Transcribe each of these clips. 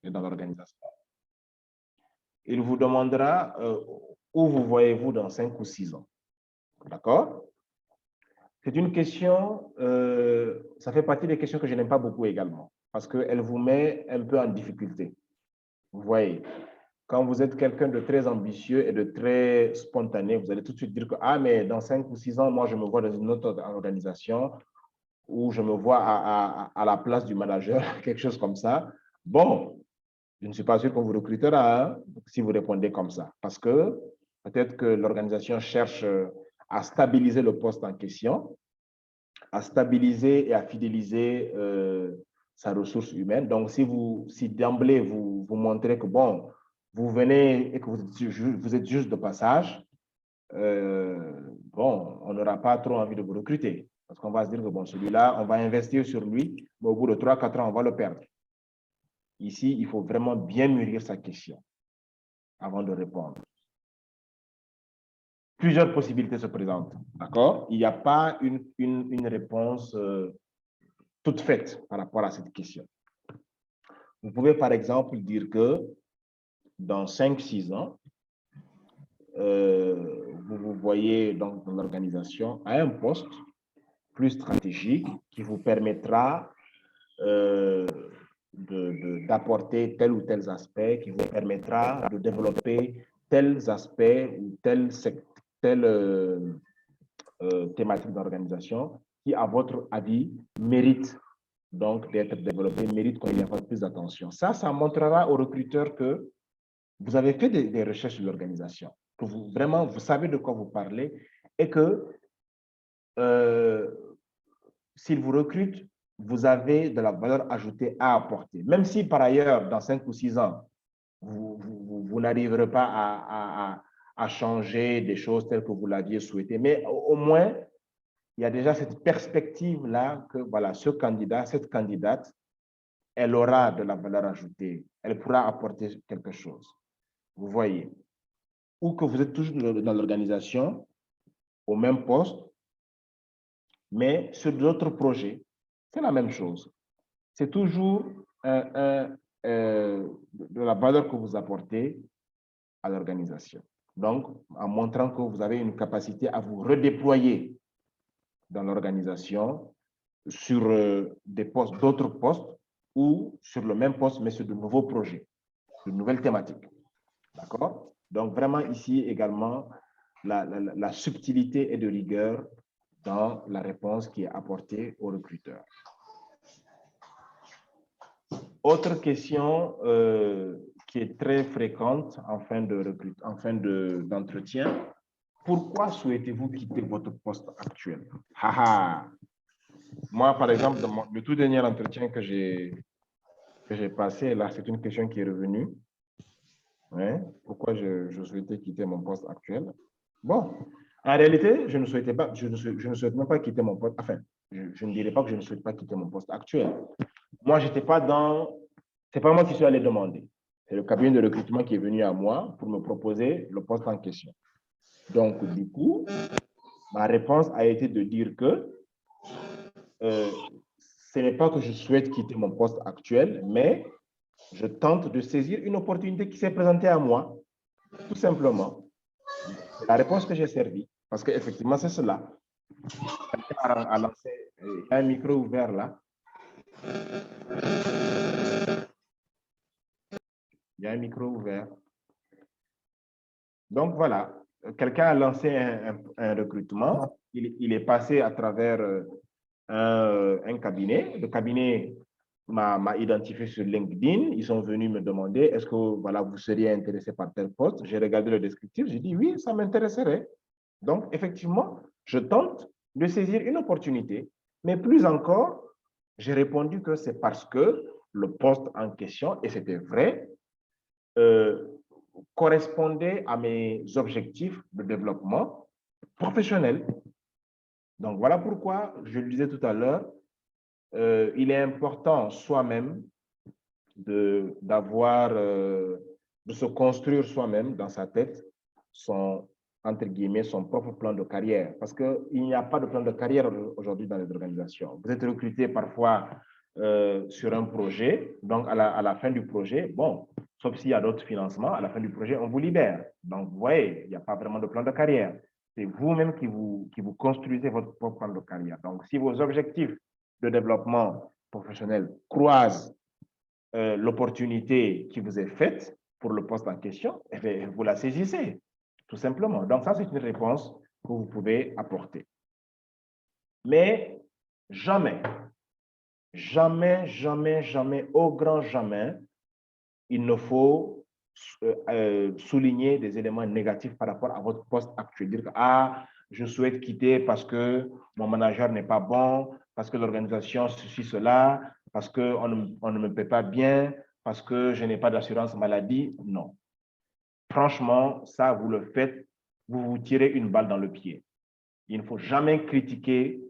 et dans l'organisation. Il vous demandera où vous voyez-vous dans 5 ou 6 ans. D'accord? C'est une question, ça fait partie des questions que je n'aime pas beaucoup également, parce qu'elle vous met un peu en difficulté. Vous voyez, quand vous êtes quelqu'un de très ambitieux et de très spontané, vous allez tout de suite dire que, ah, mais dans 5 ou 6 ans, moi, je me vois dans une autre organisation où je me vois à la place du manager, quelque chose comme ça. Bon, je ne suis pas sûr qu'on vous recrutera hein, si vous répondez comme ça, parce que peut-être que l'organisation cherche à stabiliser le poste en question, à stabiliser et à fidéliser sa ressource humaine. Donc, si d'emblée, vous montrez que, bon, vous venez et que vous êtes juste de passage, bon, on n'aura pas trop envie de vous recruter. Parce qu'on va se dire que, bon, celui-là, on va investir sur lui, mais au bout de 3-4 ans, on va le perdre. Ici, il faut vraiment bien mûrir sa question avant de répondre. Plusieurs possibilités se présentent, d'accord? Il n'y a pas une réponse toute faite par rapport à cette question. Vous pouvez, par exemple, dire que dans 5-6 ans, vous vous voyez donc dans l'organisation à un poste plus stratégique qui vous permettra d'apporter tel ou tel aspect, qui vous permettra de développer tels aspects ou telle thématique d'organisation qui, à votre avis, mérite donc d'être développé, mérite qu'on y apporte plus d'attention. Ça montrera aux recruteurs que vous avez fait des recherches sur l'organisation, que vraiment, vous savez de quoi vous parlez et que s'ils vous recrutent, vous avez de la valeur ajoutée à apporter. Même si par ailleurs, dans 5 ou 6 ans, vous n'arriverez pas à changer des choses telles que vous l'aviez souhaité, mais au moins, il y a déjà cette perspective-là que voilà, ce candidat, cette candidate, elle aura de la valeur ajoutée, elle pourra apporter quelque chose. Vous voyez, ou que vous êtes toujours dans l'organisation, au même poste, mais sur d'autres projets, c'est la même chose. C'est toujours de la valeur que vous apportez à l'organisation. Donc, en montrant que vous avez une capacité à vous redéployer dans l'organisation sur des postes, d'autres postes ou sur le même poste, mais sur de nouveaux projets, de nouvelles thématiques. D'accord? Donc, vraiment ici également, la subtilité et de rigueur dans la réponse qui est apportée au recruteur. Autre question qui est très fréquente en fin d'entretien, pourquoi souhaitez-vous quitter votre poste actuel? Moi, par exemple, dans le tout dernier entretien que j'ai passé, là, c'est une question qui est revenue. Ouais. Pourquoi je souhaitais quitter mon poste actuel? Bon, en réalité, je ne souhaite même pas quitter mon poste. Enfin, je ne dirais pas que je ne souhaite pas quitter mon poste actuel. Moi, je n'étais pas dans... C'est pas moi qui suis allé demander. C'est le cabinet de recrutement qui est venu à moi pour me proposer le poste en question. Donc, du coup, ma réponse a été de dire que ce n'est pas que je souhaite quitter mon poste actuel, mais je tente de saisir une opportunité qui s'est présentée à moi, tout simplement. C'est la réponse que j'ai servie, parce qu'effectivement, c'est cela. Il y a un micro ouvert là. Il y a un micro ouvert. Donc voilà, quelqu'un a lancé un recrutement. Il est passé à travers un cabinet. Le cabinet m'a identifié sur LinkedIn. Ils sont venus me demander, est-ce que voilà, vous seriez intéressé par tel poste? J'ai regardé le descriptif, j'ai dit oui, ça m'intéresserait. Donc, effectivement, je tente de saisir une opportunité, mais plus encore, j'ai répondu que c'est parce que le poste en question, et c'était vrai, correspondait à mes objectifs de développement professionnel. Donc, voilà pourquoi, je le disais tout à l'heure, il est important soi-même de se construire soi-même dans sa tête son, entre guillemets, son propre plan de carrière. Parce qu'il n'y a pas de plan de carrière aujourd'hui dans les organisations. Vous êtes recruté parfois sur un projet. Donc, à la fin du projet, bon, sauf s'il y a d'autres financements, à la fin du projet, on vous libère. Donc, vous voyez, il n'y a pas vraiment de plan de carrière. C'est vous-même qui vous construisez votre propre plan de carrière. Donc, si vos objectifs de développement professionnel croisent l'opportunité qui vous est faite pour le poste en question, eh bien, vous la saisissez, tout simplement. Donc, ça, c'est une réponse que vous pouvez apporter. Mais jamais, jamais, jamais, jamais, au grand jamais, il ne faut souligner des éléments négatifs par rapport à votre poste actuel. Dire que, ah, je souhaite quitter parce que mon manager n'est pas bon, parce que l'organisation, ceci, cela, parce qu'on ne me paie pas bien, parce que je n'ai pas d'assurance maladie. Non. Franchement, ça, vous le faites, vous vous tirez une balle dans le pied. Il ne faut jamais critiquer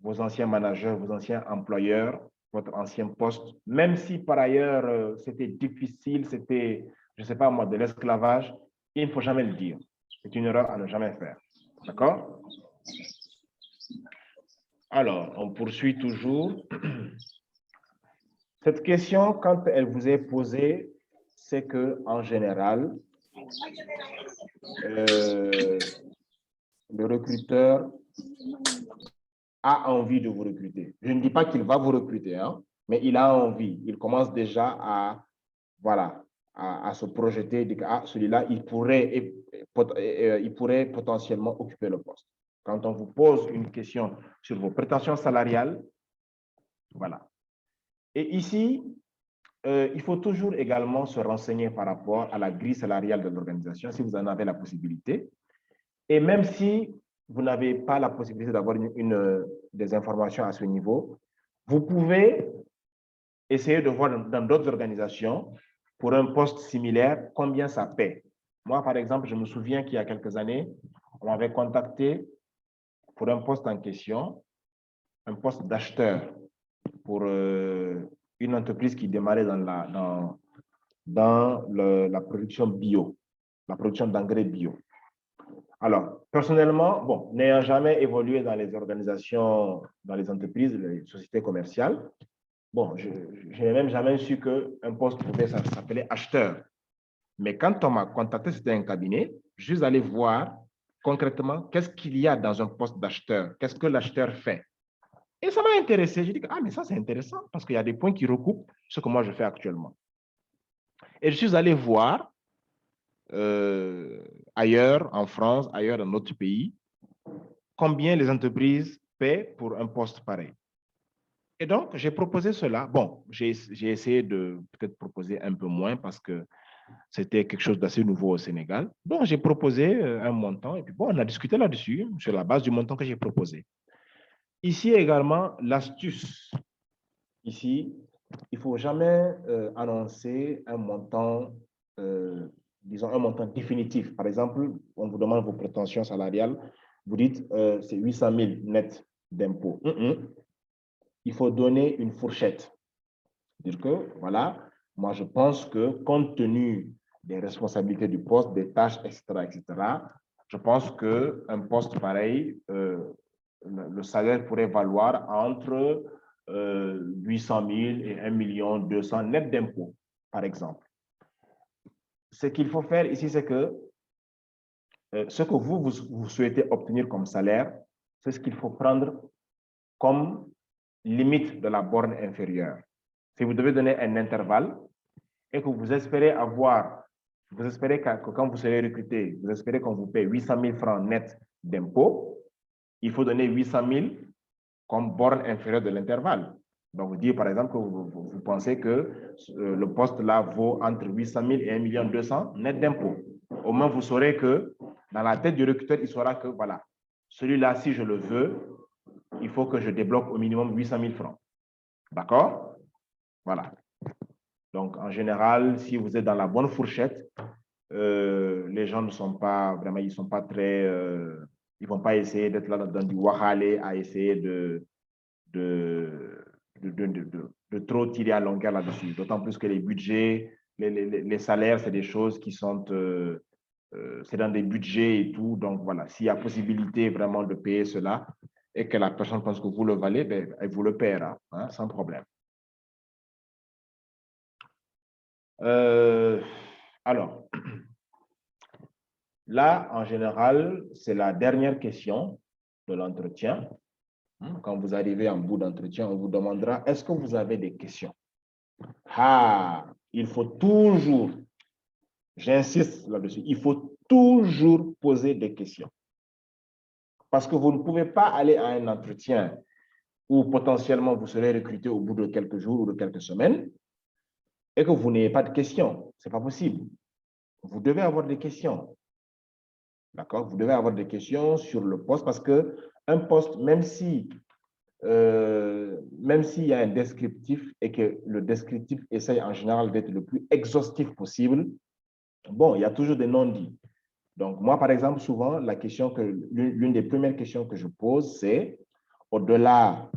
vos anciens managers, vos anciens employeurs, votre ancien poste, même si par ailleurs c'était difficile, c'était, je ne sais pas moi, de l'esclavage, il ne faut jamais le dire. C'est une erreur à ne jamais faire. D'accord? Alors, on poursuit toujours. Cette question, quand elle vous est posée, c'est que en général, le recruteur a envie de vous recruter. Je ne dis pas qu'il va vous recruter, hein, mais il a envie. Il commence déjà à, voilà, à se projeter. Ah, celui-là, il pourrait potentiellement occuper le poste. Quand on vous pose une question sur vos prétentions salariales, voilà. Et ici, il faut toujours également se renseigner par rapport à la grille salariale de l'organisation, si vous en avez la possibilité. Et même si vous n'avez pas la possibilité d'avoir des informations à ce niveau, vous pouvez essayer de voir dans d'autres organisations, pour un poste similaire, combien ça paie. Moi, par exemple, je me souviens qu'il y a quelques années, on m'avait contacté pour un poste en question, un poste d'acheteur pour une entreprise qui démarrait dans la production bio, la production d'engrais bio. Alors, personnellement, bon, n'ayant jamais évolué dans les organisations, dans les entreprises, les sociétés commerciales, bon, je n'ai même jamais su qu'un poste pouvait s'appeler acheteur. Mais quand on m'a contacté, c'était un cabinet, je suis allé voir concrètement qu'est-ce qu'il y a dans un poste d'acheteur, qu'est-ce que l'acheteur fait. Et ça m'a intéressé. J'ai dit, ah, mais ça, c'est intéressant parce qu'il y a des points qui recoupent ce que moi, je fais actuellement. Et je suis allé voir ailleurs, en France, ailleurs dans notre pays, combien les entreprises paient pour un poste pareil. Et donc, j'ai proposé cela. Bon, j'ai essayé de peut-être proposer un peu moins parce que c'était quelque chose d'assez nouveau au Sénégal. Donc, j'ai proposé un montant et puis bon, on a discuté là-dessus sur la base du montant que j'ai proposé. Ici également, l'astuce. Ici, il ne faut jamais annoncer un montant, disons un montant définitif. Par exemple, on vous demande vos prétentions salariales, vous dites c'est 800 000 net d'impôts. Il faut donner une fourchette. Dire que, voilà, moi je pense que compte tenu des responsabilités du poste, des tâches, etc., je pense qu'un poste pareil, le salaire pourrait valoir entre 800 000 et 1 200 000 net d'impôts, par exemple. Ce qu'il faut faire ici, c'est que ce que vous souhaitez obtenir comme salaire, c'est ce qu'il faut prendre comme limite de la borne inférieure. Si vous devez donner un intervalle et que vous espérez que quand vous serez recruté, vous espérez qu'on vous paie 800 000 francs net d'impôts, il faut donner 800 000 comme borne inférieure de l'intervalle. Donc, vous dites par exemple que vous pensez que le poste là vaut entre 800 000 et 1 200 000 net d'impôts. Au moins, vous saurez que dans la tête du recruteur, il saura que voilà, celui-là, si je le veux, il faut que je débloque au minimum 800 000 francs. D'accord? Voilà. Donc, en général, si vous êtes dans la bonne fourchette, les gens ne sont pas vraiment, ils ne sont pas très, ils ne vont pas essayer d'être là dans du wahale à essayer de trop tirer à longueur là-dessus. D'autant plus que les budgets, les salaires, c'est des choses qui sont, c'est dans des budgets et tout. Donc, voilà, s'il y a possibilité vraiment de payer cela et que la personne pense que vous le valez, ben, elle vous le paiera, hein, sans problème. Euh, alors, là, en général, c'est la dernière question de l'entretien. Quand vous arrivez en bout d'entretien, on vous demandera, est-ce que vous avez des questions? Ah, il faut toujours, j'insiste là-dessus, il faut toujours poser des questions. Parce que vous ne pouvez pas aller à un entretien où potentiellement vous serez recruté au bout de quelques jours ou de quelques semaines et que vous n'ayez pas de questions. Ce n'est pas possible. Vous devez avoir des questions. D'accord? Vous devez avoir des questions sur le poste parce que un poste, même s'il y a un descriptif et que le descriptif essaye en général d'être le plus exhaustif possible, bon, il y a toujours des non-dits. Donc, moi, par exemple, souvent, l'une des premières questions que je pose, c'est au-delà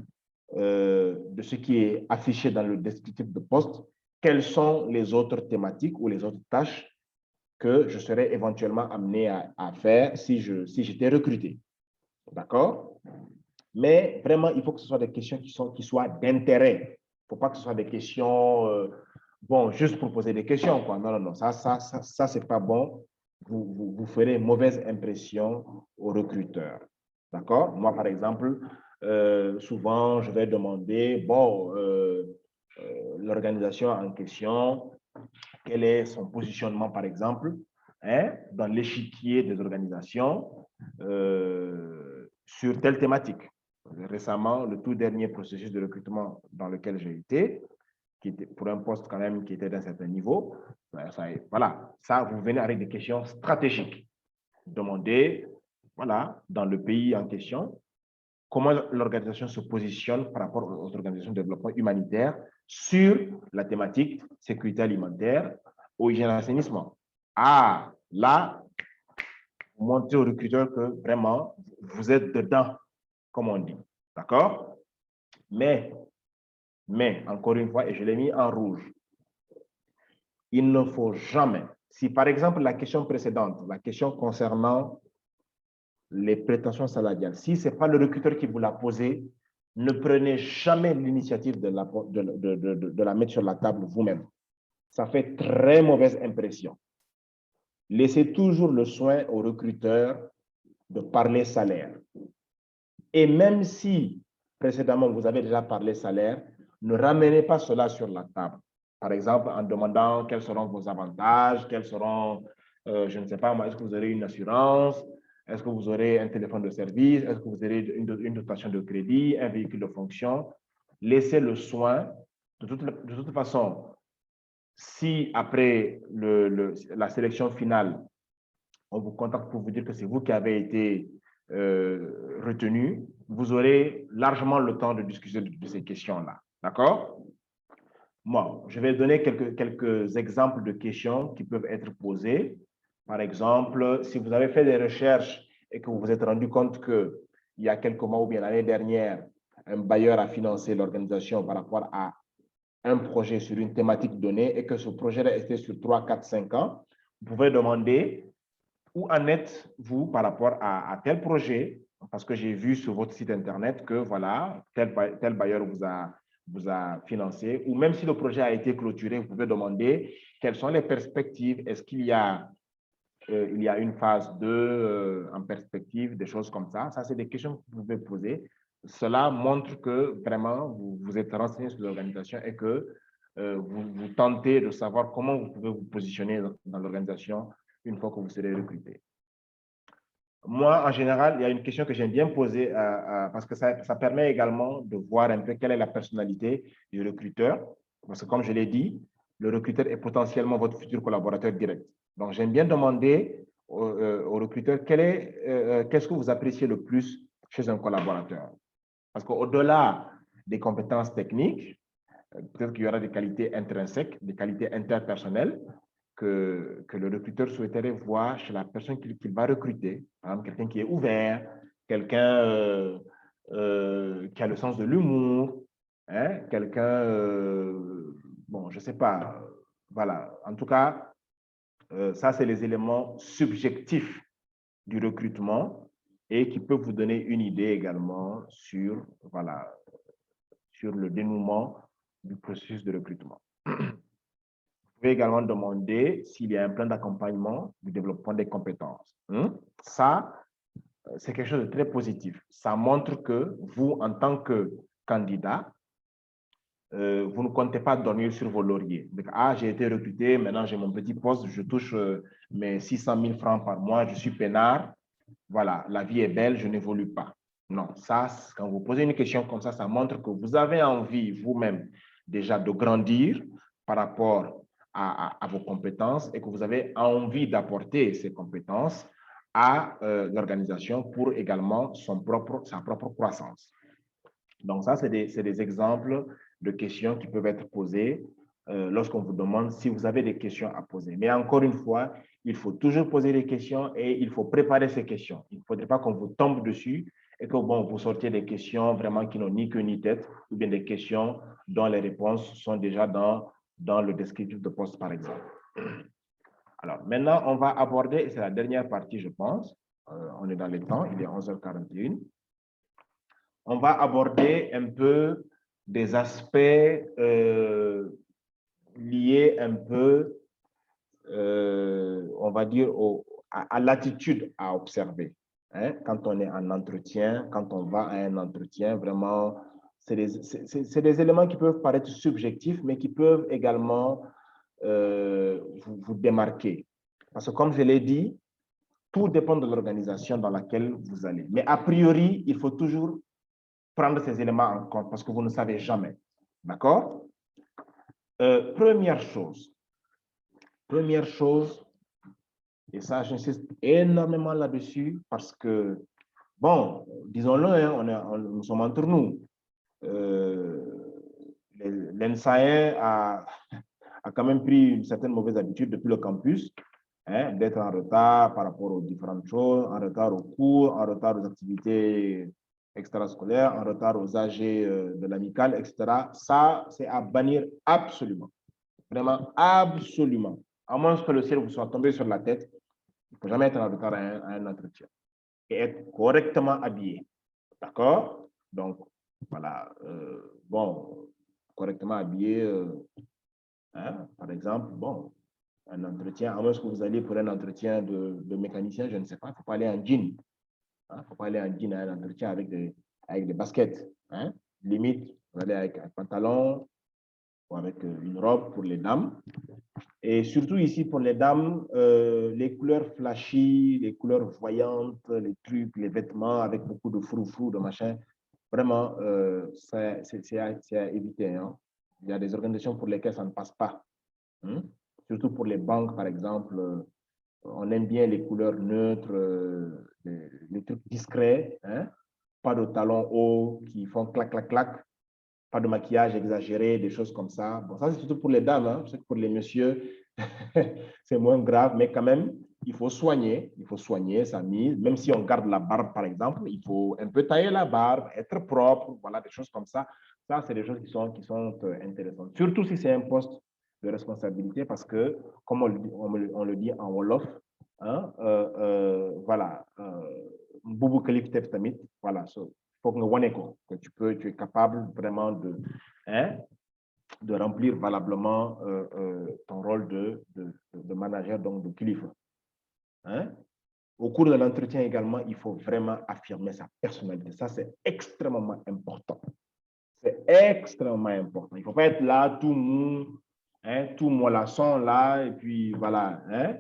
de ce qui est affiché dans le descriptif de poste, quelles sont les autres thématiques ou les autres tâches que je serais éventuellement amené à faire si j'étais recruté. D'accord? Mais vraiment, il faut que ce soit des questions qui soient d'intérêt. Il ne faut pas que ce soit des questions, bon, juste pour poser des questions, quoi. Non, non, non, ça c'est pas bon. Vous ferez mauvaise impression aux recruteurs. D'accord? Moi, par exemple, souvent, je vais demander, bon, l'organisation en question, quel est son positionnement, par exemple, hein, dans l'échiquier des organisations sur telle thématique. Récemment, le tout dernier processus de recrutement dans lequel j'ai été, qui était pour un poste quand même qui était d'un certain niveau, voilà, ça, vous venez avec des questions stratégiques. Demandez, voilà, dans le pays en question, comment l'organisation se positionne par rapport aux organisations de développement humanitaire sur la thématique sécurité alimentaire, eau, hygiène et assainissement. Ah, là, vous montrez aux recruteurs que vraiment, vous êtes dedans, comme on dit. D'accord? Mais, encore une fois, et je l'ai mis en rouge, il ne faut jamais, si par exemple la question précédente, la question concernant les prétentions salariales, si ce n'est pas le recruteur qui vous l'a posé, ne prenez jamais l'initiative de la mettre sur la table vous-même. Ça fait très mauvaise impression. Laissez toujours le soin au recruteur de parler salaire. Et même si précédemment vous avez déjà parlé salaire, ne ramenez pas cela sur la table. Par exemple, en demandant quels seront vos avantages, quels seront, je ne sais pas, est-ce que vous aurez une assurance, est-ce que vous aurez un téléphone de service, est-ce que vous aurez une dotation de crédit, un véhicule de fonction. Laissez le soin. De toute façon, si après la sélection finale, on vous contacte pour vous dire que c'est vous qui avez été retenu, vous aurez largement le temps de discuter de ces questions-là. D'accord? Moi, je vais donner quelques exemples de questions qui peuvent être posées. Par exemple, si vous avez fait des recherches et que vous vous êtes rendu compte qu'il y a quelques mois ou bien l'année dernière, un bailleur a financé l'organisation par rapport à un projet sur une thématique donnée et que ce projet est resté sur 3, 4, 5 ans, vous pouvez demander où en êtes-vous par rapport à tel projet, parce que j'ai vu sur votre site Internet que voilà, tel bailleur vous a financé, ou même si le projet a été clôturé, vous pouvez demander quelles sont les perspectives, est-ce qu'il y a une phase 2 en perspective, des choses comme ça. Ça, c'est des questions que vous pouvez poser. Cela montre que vraiment, vous êtes renseigné sur l'organisation et que vous tentez de savoir comment vous pouvez vous positionner dans l'organisation une fois que vous serez recruté. Moi, en général, il y a une question que j'aime bien poser parce que ça permet également de voir un peu quelle est la personnalité du recruteur. Parce que comme je l'ai dit, le recruteur est potentiellement votre futur collaborateur direct. Donc, j'aime bien demander au recruteur qu'est-ce que vous appréciez le plus chez un collaborateur. Parce qu'au-delà des compétences techniques, peut-être qu'il y aura des qualités intrinsèques, des qualités interpersonnelles que le recruteur souhaiterait voir chez la personne qu'il va recruter. Par exemple, quelqu'un qui est ouvert, quelqu'un qui a le sens de l'humour, hein, quelqu'un, bon, je ne sais pas, voilà. En tout cas, ça, c'est les éléments subjectifs du recrutement et qui peuvent vous donner une idée également sur, voilà, sur le dénouement du processus de recrutement. pouvez également demander s'il y a un plan d'accompagnement du développement des compétences. Ça, c'est quelque chose de très positif. Ça montre que vous, en tant que candidat, vous ne comptez pas dormir sur vos lauriers. Donc, ah, j'ai été recruté, maintenant j'ai mon petit poste, je touche mes 600 000 francs par mois, je suis peinard. Voilà, la vie est belle, je n'évolue pas. Non, ça, quand vous posez une question comme ça montre que vous avez envie vous-même déjà de grandir par rapport à vos compétences et que vous avez envie d'apporter ces compétences à l'organisation pour également sa propre croissance. Donc ça, c'est des exemples de questions qui peuvent être posées lorsqu'on vous demande si vous avez des questions à poser. Mais encore une fois, il faut toujours poser des questions et il faut préparer ces questions. Il ne faudrait pas qu'on vous tombe dessus et que bon, vous sortiez des questions vraiment qui n'ont ni queue ni tête ou bien des questions dont les réponses sont déjà dans le descriptif de poste, par exemple. Alors, maintenant, on va aborder, et c'est la dernière partie, je pense, on est dans les temps, il est 11h41. On va aborder un peu des aspects liés un peu, on va dire, à l'attitude à observer. Hein? Quand on est en entretien, quand on va à un entretien, vraiment, c'est des éléments qui peuvent paraître subjectifs, mais qui peuvent également vous démarquer. Parce que comme je l'ai dit, tout dépend de l'organisation dans laquelle vous allez. Mais a priori, il faut toujours prendre ces éléments en compte parce que vous ne savez jamais. D'accord? Première chose, et ça, j'insiste énormément là-dessus parce que, bon, disons-le, hein, nous sommes entre nous. L'ENSAE a quand même pris une certaine mauvaise habitude depuis le campus, hein, d'être en retard par rapport aux différentes choses, en retard aux cours, en retard aux activités extrascolaires, en retard aux AG de l'amicale, etc. Ça, c'est à bannir absolument. Vraiment, absolument. À moins que le ciel vous soit tombé sur la tête, il ne faut jamais être en retard à un entretien. Et être correctement habillé. D'accord? Donc, voilà. Bon, correctement habillé, hein, par exemple, bon, un entretien, à moins que vous alliez pour un entretien de mécanicien, je ne sais pas, il ne faut pas aller en jean. Il ne faut pas aller en jean à un entretien avec des baskets. Hein. Limite, vous allez avec un pantalon ou avec une robe pour les dames. Et surtout ici, pour les dames, les couleurs flashy, les couleurs voyantes, les trucs, les vêtements avec beaucoup de froufrou, de machin, vraiment, c'est à éviter. Hein. Il y a des organisations pour lesquelles ça ne passe pas. Hein. Surtout pour les banques, par exemple, on aime bien les couleurs neutres, les trucs discrets, hein? Pas de talons hauts qui font clac, clac, clac, pas de maquillage exagéré, des choses comme ça. Bon, ça, c'est surtout pour les dames. Hein? Je sais que pour les messieurs, c'est moins grave, mais quand même, il faut soigner sa mise. Même si on garde la barbe, par exemple, il faut un peu tailler la barbe, être propre, voilà, des choses comme ça. Ça, c'est des choses qui sont intéressantes. Surtout si c'est un poste de responsabilité, parce que, comme on le dit en Wolof, hein, voilà, Boubou Khalif Tef Tamit, voilà, faut que tu es capable vraiment de remplir valablement ton rôle de manager, donc de kilifa. Hein? Au cours de l'entretien également, il faut vraiment affirmer sa personnalité. Ça, c'est extrêmement important. C'est extrêmement important. Il ne faut pas être là, tout mou, hein, tout mollasson là, et puis voilà. Hein?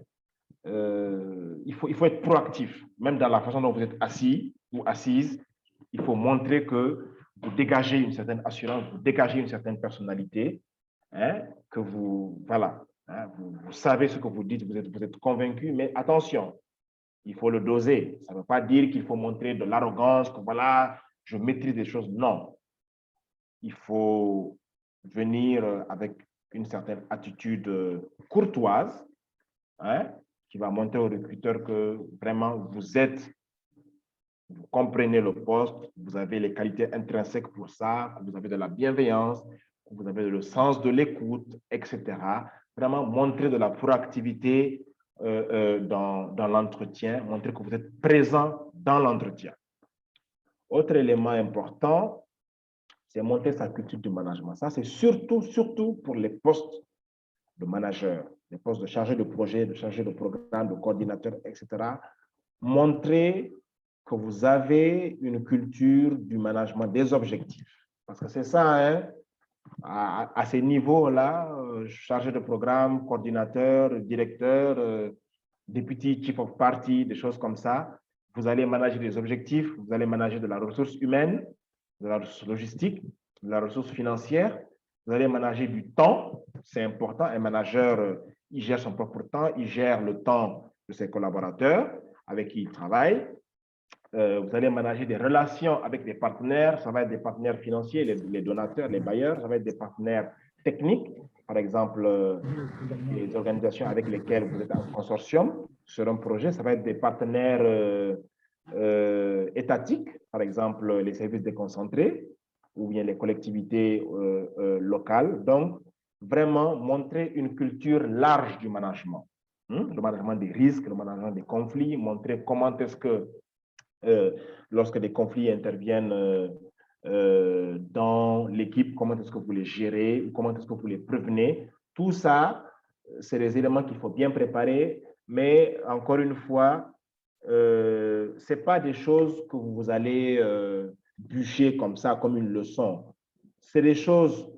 Il faut être proactif, même dans la façon dont vous êtes assis ou assise. Il faut montrer que vous dégagez une certaine assurance, vous dégagez une certaine personnalité, hein, que voilà, hein, vous savez ce que vous dites, vous êtes convaincu, mais attention, il faut le doser. Ça ne veut pas dire qu'il faut montrer de l'arrogance, que voilà, je maîtrise des choses. Non. Il faut venir avec une certaine attitude courtoise, hein, qui va montrer au recruteur que vraiment vous comprenez le poste, vous avez les qualités intrinsèques pour ça, que vous avez de la bienveillance, que vous avez le sens de l'écoute, etc. Vraiment montrer de la proactivité dans l'entretien, montrer que vous êtes présent dans l'entretien. Autre élément important, c'est montrer sa culture du management. Ça, c'est surtout pour les postes de manager, des postes de chargé de projet, de chargé de programme, de coordinateur, etc. Montrez que vous avez une culture du management des objectifs. Parce que c'est ça, hein, à ces niveaux-là, chargé de programme, coordinateur, directeur, deputy chief of party, des choses comme ça, vous allez manager des objectifs, vous allez manager de la ressource humaine, de la ressource logistique, de la ressource financière, vous allez manager du temps, c'est important, un manager, il gère son propre temps, il gère le temps de ses collaborateurs avec qui il travaille. Vous allez manager des relations avec des partenaires, ça va être des partenaires financiers, les donateurs, les bailleurs, ça va être des partenaires techniques, par exemple, les organisations avec lesquelles vous êtes en consortium sur un projet, ça va être des partenaires étatiques, par exemple les services déconcentrés ou bien les collectivités locales. Donc, vraiment montrer une culture large du management. Le management des risques, le management des conflits, montrer comment est-ce que lorsque des conflits interviennent dans l'équipe, comment est-ce que vous les gérez, comment est-ce que vous les prévenez. Tout ça, c'est des éléments qu'il faut bien préparer, mais encore une fois, ce n'est pas des choses que vous allez bûcher comme ça, comme une leçon. C'est des choses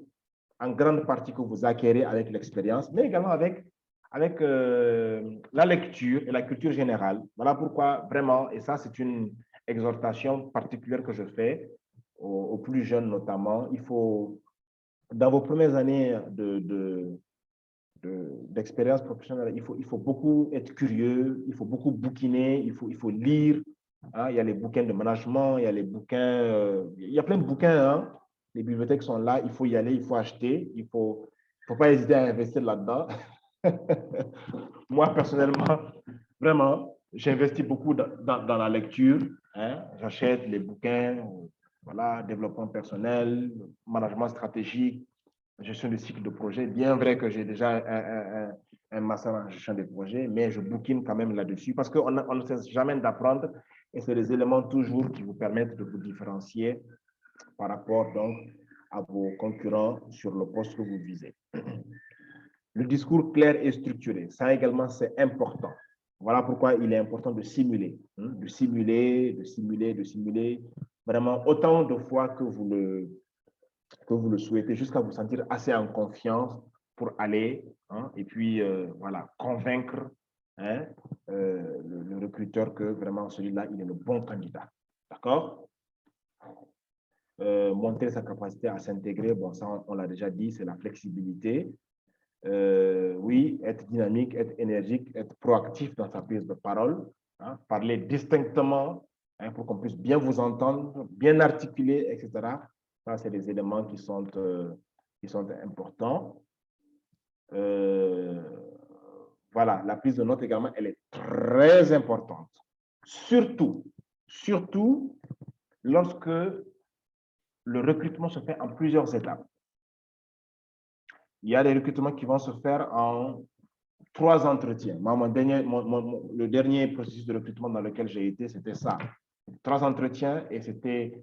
en grande partie que vous acquérez avec l'expérience, mais également avec la lecture et la culture générale. Voilà pourquoi vraiment, et ça c'est une exhortation particulière que je fais aux plus jeunes notamment, il faut, dans vos premières années d'expérience professionnelle, il faut beaucoup être curieux, il faut beaucoup bouquiner, il faut lire. Hein, il y a les bouquins de management, il y a les bouquins, il y a plein de bouquins, hein. Les bibliothèques sont là, il faut y aller, il faut acheter, il ne faut pas hésiter à investir là-dedans. Moi, personnellement, vraiment, j'investis beaucoup dans la lecture. Hein. J'achète les bouquins, voilà, développement personnel, management stratégique, gestion de cycle de projet. Bien vrai que j'ai déjà un master en gestion de projet, mais je bouquine quand même là-dessus parce qu'on ne cesse jamais d'apprendre et c'est des éléments toujours qui vous permettent de vous différencier par rapport donc à vos concurrents sur le poste que vous visez. Le discours clair et structuré, ça également c'est important. Voilà pourquoi il est important de simuler, hein, de simuler, vraiment autant de fois que vous le souhaitez, jusqu'à vous sentir assez en confiance pour aller, hein, et puis voilà, convaincre hein, le recruteur que vraiment celui-là, il est le bon candidat. D'accord? Montrer sa capacité à s'intégrer, bon, ça on l'a déjà dit, c'est la flexibilité. Oui, être dynamique, être énergique, être proactif dans sa prise de parole, hein, parler distinctement hein, pour qu'on puisse bien vous entendre, bien articuler, etc. Ça, c'est des éléments qui sont importants. Voilà, la prise de notes également, elle est très importante. Surtout lorsque le recrutement se fait en plusieurs étapes. Il y a des recrutements qui vont se faire en 3 entretiens. Moi, le dernier processus de recrutement dans lequel j'ai été, c'était ça. 3 entretiens et c'était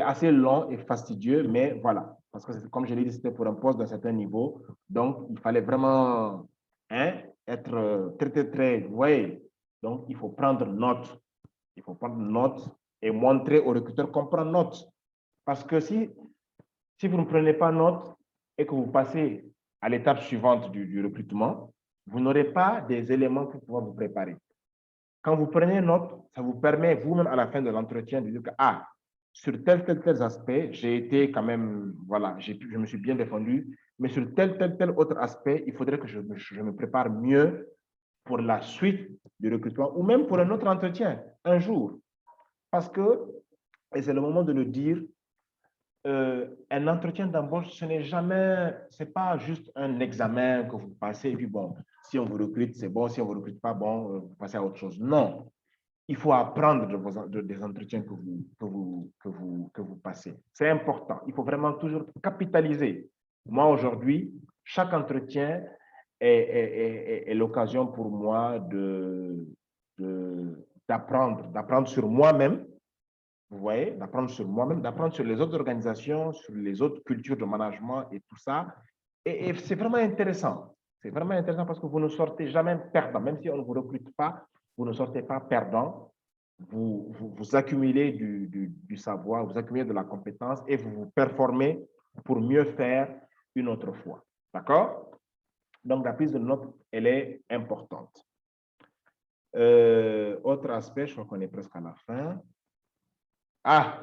assez long et fastidieux, mais voilà. Parce que, comme je l'ai dit, c'était pour un poste d'un certain niveau. Donc, il fallait vraiment hein, être très, vous voyez. Donc, il faut prendre note. Il faut prendre note et montrer au recruteur qu'on prend note. Parce que si vous ne prenez pas note et que vous passez à l'étape suivante du recrutement, vous n'aurez pas des éléments pour pouvoir vous préparer. Quand vous prenez note, ça vous permet vous-même à la fin de l'entretien de dire que, sur tel aspect, j'ai été quand même, voilà, je me suis bien défendu, mais sur tel autre aspect, il faudrait que je me prépare mieux pour la suite du recrutement ou même pour un autre entretien, un jour. Parce que, et c'est le moment de le dire, un entretien d'embauche, ce n'est jamais, c'est pas juste un examen que vous passez et puis bon, si on vous recrute, c'est bon, si on ne vous recrute pas, bon, vous passez à autre chose. Non, il faut apprendre des entretiens que vous passez. C'est important. Il faut vraiment toujours capitaliser. Moi, aujourd'hui, chaque entretien est l'occasion pour moi d'apprendre sur moi-même. Vous voyez, d'apprendre sur moi-même, d'apprendre sur les autres organisations, sur les autres cultures de management et tout ça. Et c'est vraiment intéressant. C'est vraiment intéressant parce que vous ne sortez jamais perdant. Même si on ne vous recrute pas, vous ne sortez pas perdant. Vous accumulez du savoir, vous accumulez de la compétence et vous vous performez pour mieux faire une autre fois. D'accord? Donc, la prise de notes, elle est importante. Autre aspect, je crois qu'on est presque à la fin. Ah!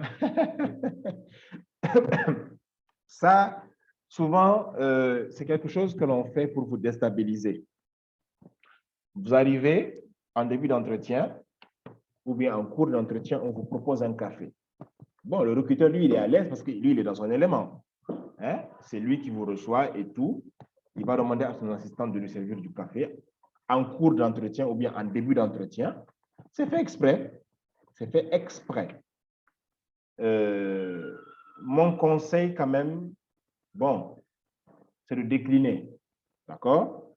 Ça, souvent, c'est quelque chose que l'on fait pour vous déstabiliser. Vous arrivez en début d'entretien ou bien en cours d'entretien, on vous propose un café. Bon, le recruteur, lui, il est à l'aise parce que lui, il est dans son élément. Hein? C'est lui qui vous reçoit et tout. Il va demander à son assistant de lui servir du café en cours d'entretien ou bien en début d'entretien. C'est fait exprès. C'est fait exprès. Mon conseil, quand même, bon, c'est de décliner. D'accord?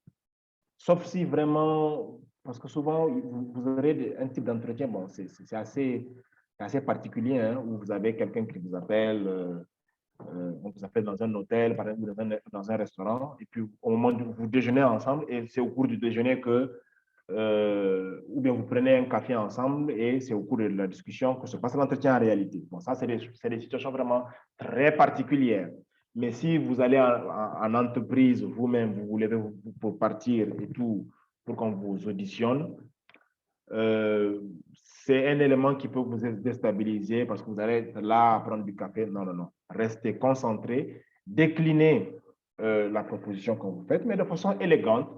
Sauf si vraiment, parce que souvent, vous aurez un type d'entretien, bon, c'est assez particulier, hein, où vous avez quelqu'un qui vous appelle, on vous appelle dans un hôtel, par exemple, dans un restaurant, et puis au moment où vous déjeunez ensemble, et c'est au cours du déjeuner que, ou bien vous prenez un café ensemble, et c'est au cours de la discussion que se passe l'entretien en réalité. Bon, ça, c'est des situations vraiment très particulières. Mais si vous allez en entreprise, vous-même, vous voulez pour partir et tout, pour qu'on vous auditionne, c'est un élément qui peut vous déstabiliser parce que vous allez être là à prendre du café. Non, non, non. Restez concentré, déclinez la proposition que vous faites, mais de façon élégante.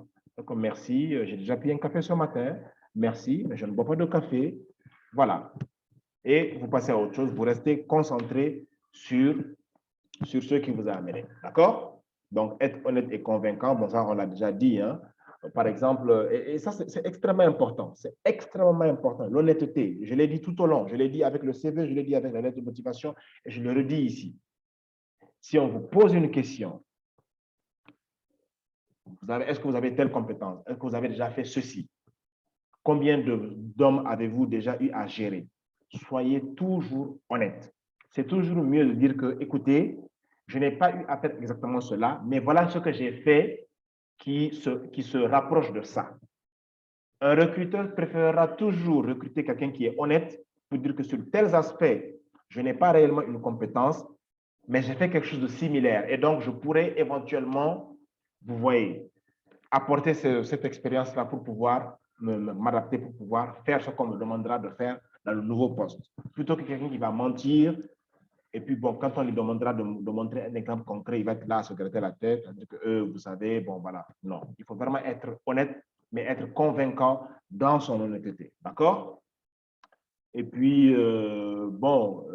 Comme merci, j'ai déjà pris un café ce matin. Merci, mais je ne bois pas de café. Voilà. Et vous passez à autre chose. Vous restez concentré sur ce qui vous a amené. D'accord? Donc, être honnête et convaincant, bon, ça, on l'a déjà dit, hein. Par exemple, et ça, c'est extrêmement important. C'est extrêmement important. L'honnêteté, je l'ai dit tout au long. Je l'ai dit avec le CV, je l'ai dit avec la lettre de motivation, et je le redis ici. Si on vous pose une question, est-ce que vous avez telle compétence? Est-ce que vous avez déjà fait ceci? Combien d'hommes avez-vous déjà eu à gérer? Soyez toujours honnête. C'est toujours mieux de dire que, écoutez, je n'ai pas eu à faire exactement cela, mais voilà ce que j'ai fait qui se rapproche de ça. Un recruteur préférera toujours recruter quelqu'un qui est honnête pour dire que sur tels aspects, je n'ai pas réellement une compétence, mais j'ai fait quelque chose de similaire. Et donc, je pourrais éventuellement, vous voyez, apporter cette expérience-là pour pouvoir m'adapter, pour pouvoir faire ce qu'on me demandera de faire dans le nouveau poste. Plutôt que quelqu'un qui va mentir. Et puis, bon, quand on lui demandera de montrer un exemple concret, il va être là à se gratter la tête, à dire que vous savez, bon, voilà. Non, il faut vraiment être honnête, mais être convaincant dans son honnêteté. D'accord? Et puis, bon,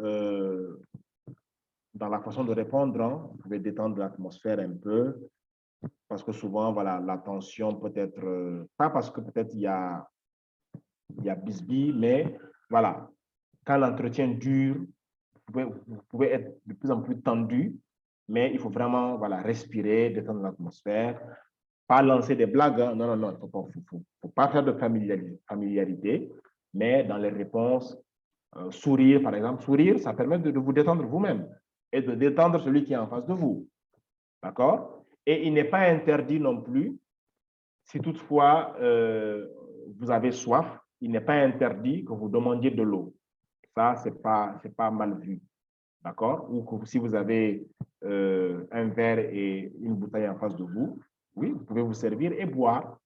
dans la façon de répondre, hein, vous pouvez détendre l'atmosphère un peu, parce que souvent, voilà, la tension peut être, pas parce que peut-être il y a bisbille, mais voilà, quand l'entretien dure, vous pouvez être de plus en plus tendu, mais il faut vraiment voilà, respirer, détendre l'atmosphère, pas lancer des blagues. Hein. Non, non, non, il ne faut pas faire de familiarité, mais dans les réponses, sourire, par exemple. Sourire, ça permet de vous détendre vous-même et de détendre celui qui est en face de vous. D'accord? Et il n'est pas interdit non plus, si toutefois vous avez soif, il n'est pas interdit que vous demandiez de l'eau. Ça, ce n'est pas mal vu. D'accord? Ou que si vous avez un verre et une bouteille en face de vous, oui, vous pouvez vous servir et boire.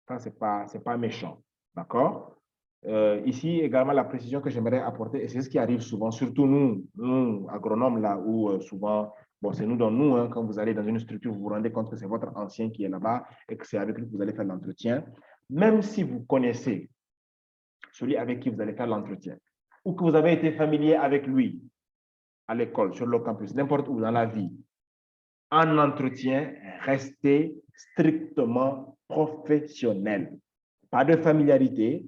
Ça, ce n'est pas méchant. D'accord? Ici, également, la précision que j'aimerais apporter, et c'est ce qui arrive souvent, surtout nous agronomes, là, où souvent, bon, c'est nous dans nous, hein, quand vous allez dans une structure, vous vous rendez compte que c'est votre ancien qui est là-bas et que c'est avec lui que vous allez faire l'entretien. Même si vous connaissez celui avec qui vous allez faire l'entretien, ou que vous avez été familier avec lui à l'école, sur le campus, n'importe où dans la vie, en entretien, restez strictement professionnel. Pas de familiarité,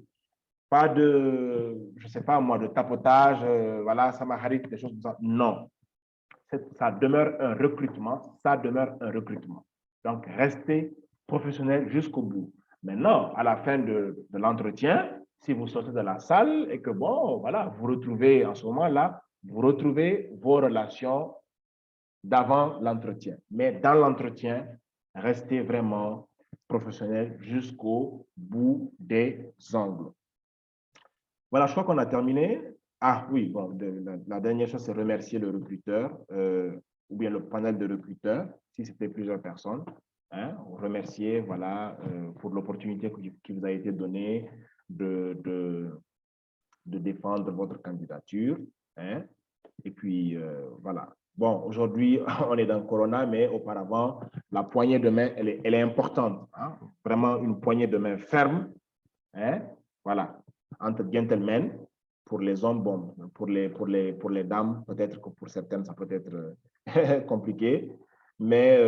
pas de, je ne sais pas moi, de tapotage, voilà, ça m'arrive, des choses comme ça. Non. Ça demeure un recrutement, ça demeure un recrutement. Donc, restez professionnel jusqu'au bout. Maintenant, à la fin de l'entretien, si vous sortez de la salle et que, bon, voilà, vous retrouvez en ce moment-là, vous retrouvez vos relations d'avant l'entretien. Mais dans l'entretien, restez vraiment professionnel jusqu'au bout des ongles. Voilà, je crois qu'on a terminé. Ah oui, bon, la dernière chose, c'est remercier le recruteur ou bien le panel de recruteurs, si c'était plusieurs personnes. Hein, remercier, voilà, pour l'opportunité qui vous a été donnée de défendre votre candidature. Hein. Et puis, voilà. Bon, aujourd'hui, on est dans Corona, mais auparavant, la poignée de main, elle est importante. Hein. Vraiment une poignée de main ferme. Hein. Voilà. Entre gentlemen. Pour les hommes, bon, pour les dames, peut-être que pour certaines, ça peut être compliqué. Mais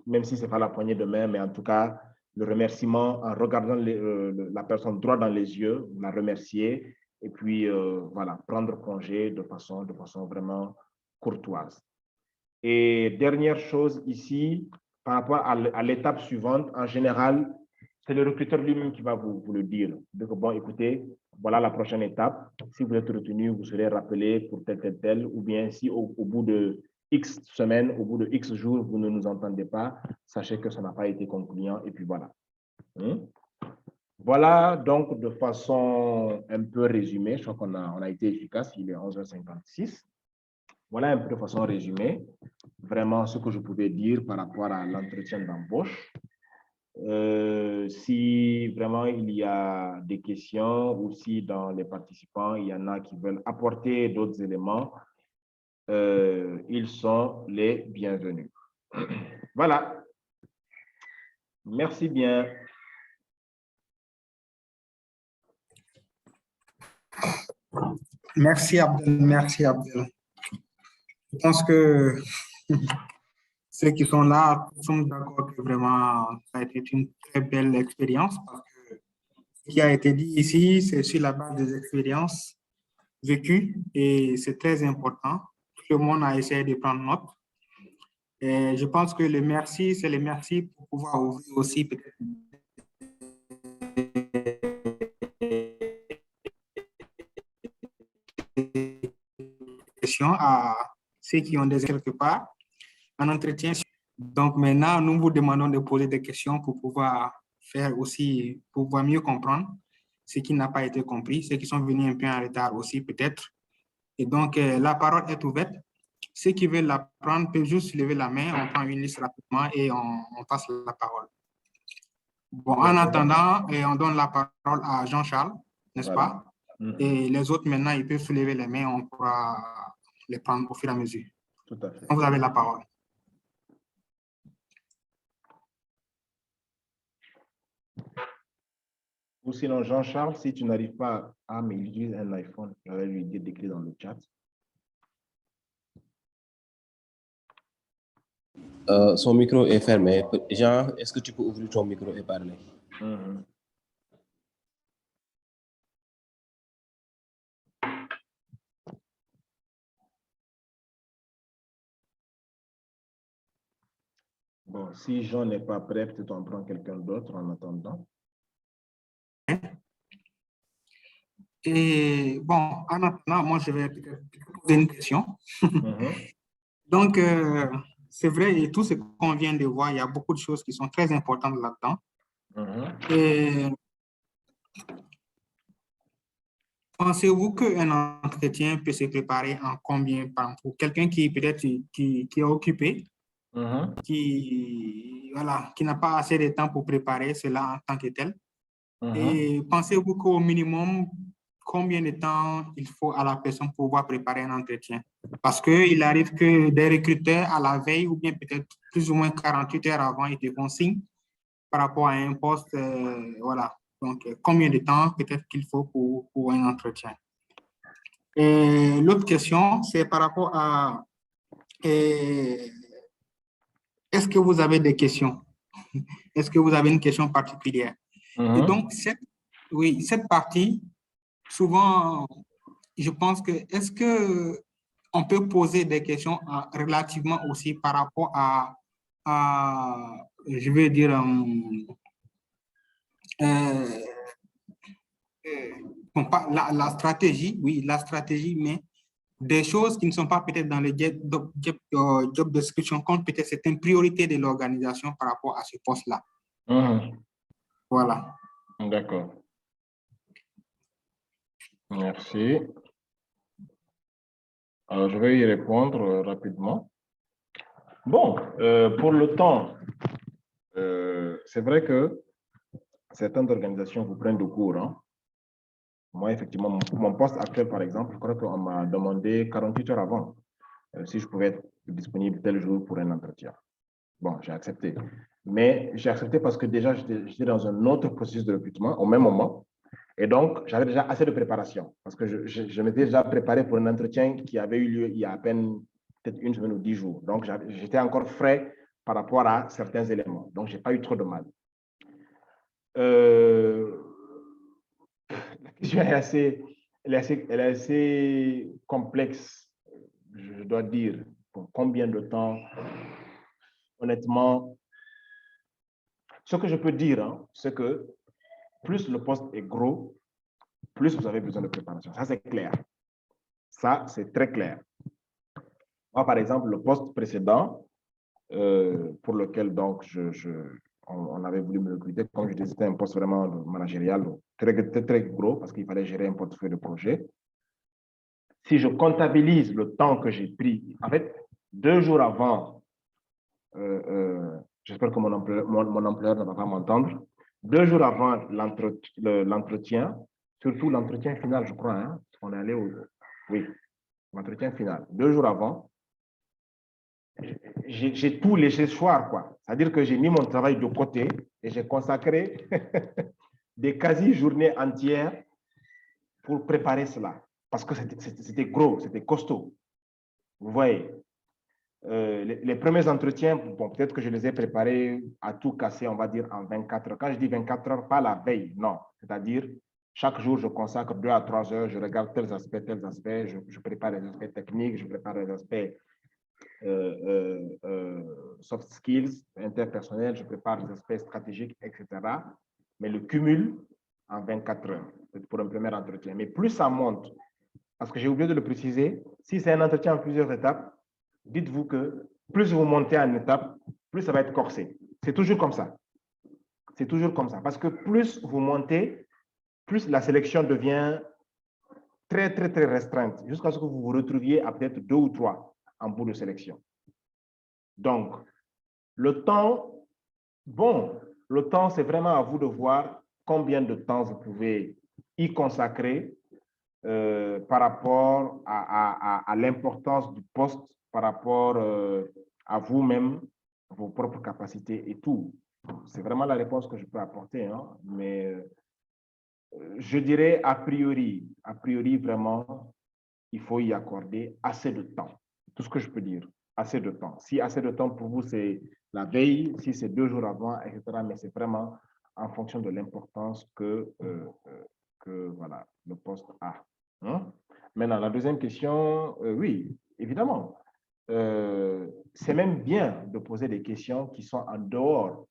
même si ce n'est pas la poignée de main, mais en tout cas, le remerciement en regardant la personne droit dans les yeux, la remercier et puis voilà, prendre congé de façon vraiment courtoise. Et dernière chose ici, par rapport à l'étape suivante, en général, c'est le recruteur lui-même qui va vous le dire. Donc, bon, écoutez, voilà la prochaine étape. Si vous êtes retenu, vous serez rappelé pour tel, ou bien si au bout de X semaines, au bout de X jours, vous ne nous entendez pas, sachez que ça n'a pas été concluant, et puis voilà. Voilà, donc de façon un peu résumée, je crois qu'on a été efficace, il est 11h56. Voilà un peu de façon résumée, vraiment ce que je pouvais dire par rapport à l'entretien d'embauche. Si vraiment il y a des questions ou si dans les participants, il y en a qui veulent apporter d'autres éléments, ils sont les bienvenus. Voilà. Merci bien. Merci Abdel, merci Abdel. Je pense que ceux qui sont là sont d'accord que vraiment ça a été une très belle expérience parce que ce qui a été dit ici, c'est sur la base des expériences vécues et c'est très important. Tout le monde a essayé de prendre note. Et je pense que le merci, c'est le merci pour pouvoir ouvrir aussi peut-être des questions à ceux qui ont des quelque part un entretien. Donc maintenant, nous vous demandons de poser des questions pour pouvoir faire aussi, pour pouvoir mieux comprendre ce qui n'a pas été compris, ceux qui sont venus un peu en retard aussi peut-être. Et donc, la parole est ouverte. Ceux qui veulent la prendre peuvent juste lever la main, on prend une liste rapidement et on passe la parole. Bon, en attendant, on donne la parole à Jean-Charles, n'est-ce pas? Et les autres, maintenant, ils peuvent soulever les mains, on pourra les prendre au fur et à mesure. Tout à fait. Vous avez la parole. Ou sinon, Jean-Charles, si tu n'arrives pas à, mais il utilise un iPhone, je vais lui dire d'écrire dans le chat. Son micro est fermé. Jean, est-ce que tu peux ouvrir ton micro et parler? Bon, si Jean n'est pas prêt, peut-être on prend quelqu'un d'autre en attendant. Et bon, en attendant, moi, je vais poser une question. Donc, c'est vrai, et tout ce qu'on vient de voir, il y a beaucoup de choses qui sont très importantes là-dedans. Et pensez-vous qu'un entretien peut se préparer en combien de temps pour quelqu'un qui peut-être qui est occupé, qui n'a pas assez de temps pour préparer cela en tant que tel? Et pensez-vous qu'au minimum, combien de temps il faut à la personne pour pouvoir préparer un entretien? Parce qu'il arrive que des recruteurs à la veille ou bien peut-être plus ou moins 48 heures avant, ils te font signe par rapport à un poste. Voilà. Donc, combien de temps peut-être qu'il faut pour un entretien? Et l'autre question, c'est par rapport à est-ce que vous avez des questions? Est-ce que vous avez une question particulière? Et donc, cette partie, souvent, je pense que est-ce que on peut poser des questions relativement aussi par rapport à je vais dire, la stratégie, oui, la stratégie, mais des choses qui ne sont pas peut-être dans le job description, comme peut-être certaines priorités de l'organisation par rapport à ce poste-là. Voilà. D'accord. Merci. Alors, je vais y répondre rapidement. Bon, pour le temps, c'est vrai que certaines organisations vous prennent de court. Hein. Moi, effectivement, mon poste actuel, par exemple, je crois qu'on m'a demandé 48 heures avant si je pouvais être disponible tel jour pour un entretien. Bon, j'ai accepté. Mais j'ai accepté parce que déjà, j'étais dans un autre processus de recrutement au même moment. Et donc, j'avais déjà assez de préparation parce que je m'étais déjà préparé pour un entretien qui avait eu lieu il y a à peine peut-être une semaine ou 10 jours. Donc, j'étais encore frais par rapport à certains éléments. Donc, je n'ai pas eu trop de mal. La question elle est assez complexe, je dois dire. Pour combien de temps? Honnêtement, ce que je peux dire, hein, c'est que plus le poste est gros, plus vous avez besoin de préparation. Ça, c'est clair. Ça, c'est très clair. Moi, par exemple, le poste précédent, pour lequel donc on avait voulu me recruter, comme je disais, c'était un poste vraiment managérial, très gros, parce qu'il fallait gérer un portefeuille de projet. Si je comptabilise le temps que j'ai pris, en fait, 2 jours avant, j'espère que mon employeur ne va pas m'entendre, 2 jours avant l'entretien, surtout l'entretien final, je crois, hein, on est allé oui, l'entretien final, 2 jours avant, j'ai tout laissé soir, quoi. C'est-à-dire que j'ai mis mon travail de côté et j'ai consacré des quasi-journées entières pour préparer cela. Parce que c'était gros, c'était costaud. Vous voyez, les premiers entretiens, bon, peut-être que je les ai préparés à tout casser, on va dire, en 24 heures. Quand je dis 24 heures, pas la veille, non. C'est-à-dire, chaque jour, je consacre 2 à 3 heures, je regarde tels aspects, je prépare les aspects techniques, je prépare les aspects soft skills, interpersonnels, je prépare les aspects stratégiques, etc. Mais le cumul en 24 heures, c'est pour un premier entretien. Mais plus ça monte, parce que j'ai oublié de le préciser, si c'est un entretien en plusieurs étapes, dites-vous que plus vous montez en étape, plus ça va être corsé. C'est toujours comme ça. C'est toujours comme ça. Parce que plus vous montez, plus la sélection devient très, très, très restreinte, jusqu'à ce que vous vous retrouviez à peut-être 2 ou 3 en bout de sélection. Donc, le temps, bon, le temps, c'est vraiment à vous de voir combien de temps vous pouvez y consacrer par rapport à l'importance du poste, par rapport à vous-même, vos propres capacités et tout. C'est vraiment la réponse que je peux apporter, hein, mais je dirais a priori, vraiment, il faut y accorder assez de temps. Tout ce que je peux dire, assez de temps. Si assez de temps pour vous, c'est la veille, si c'est 2 jours avant, etc., mais c'est vraiment en fonction de l'importance que voilà, le poste a. Hein? Maintenant, la deuxième question, oui, évidemment. C'est même bien de poser des questions qui sont en dehors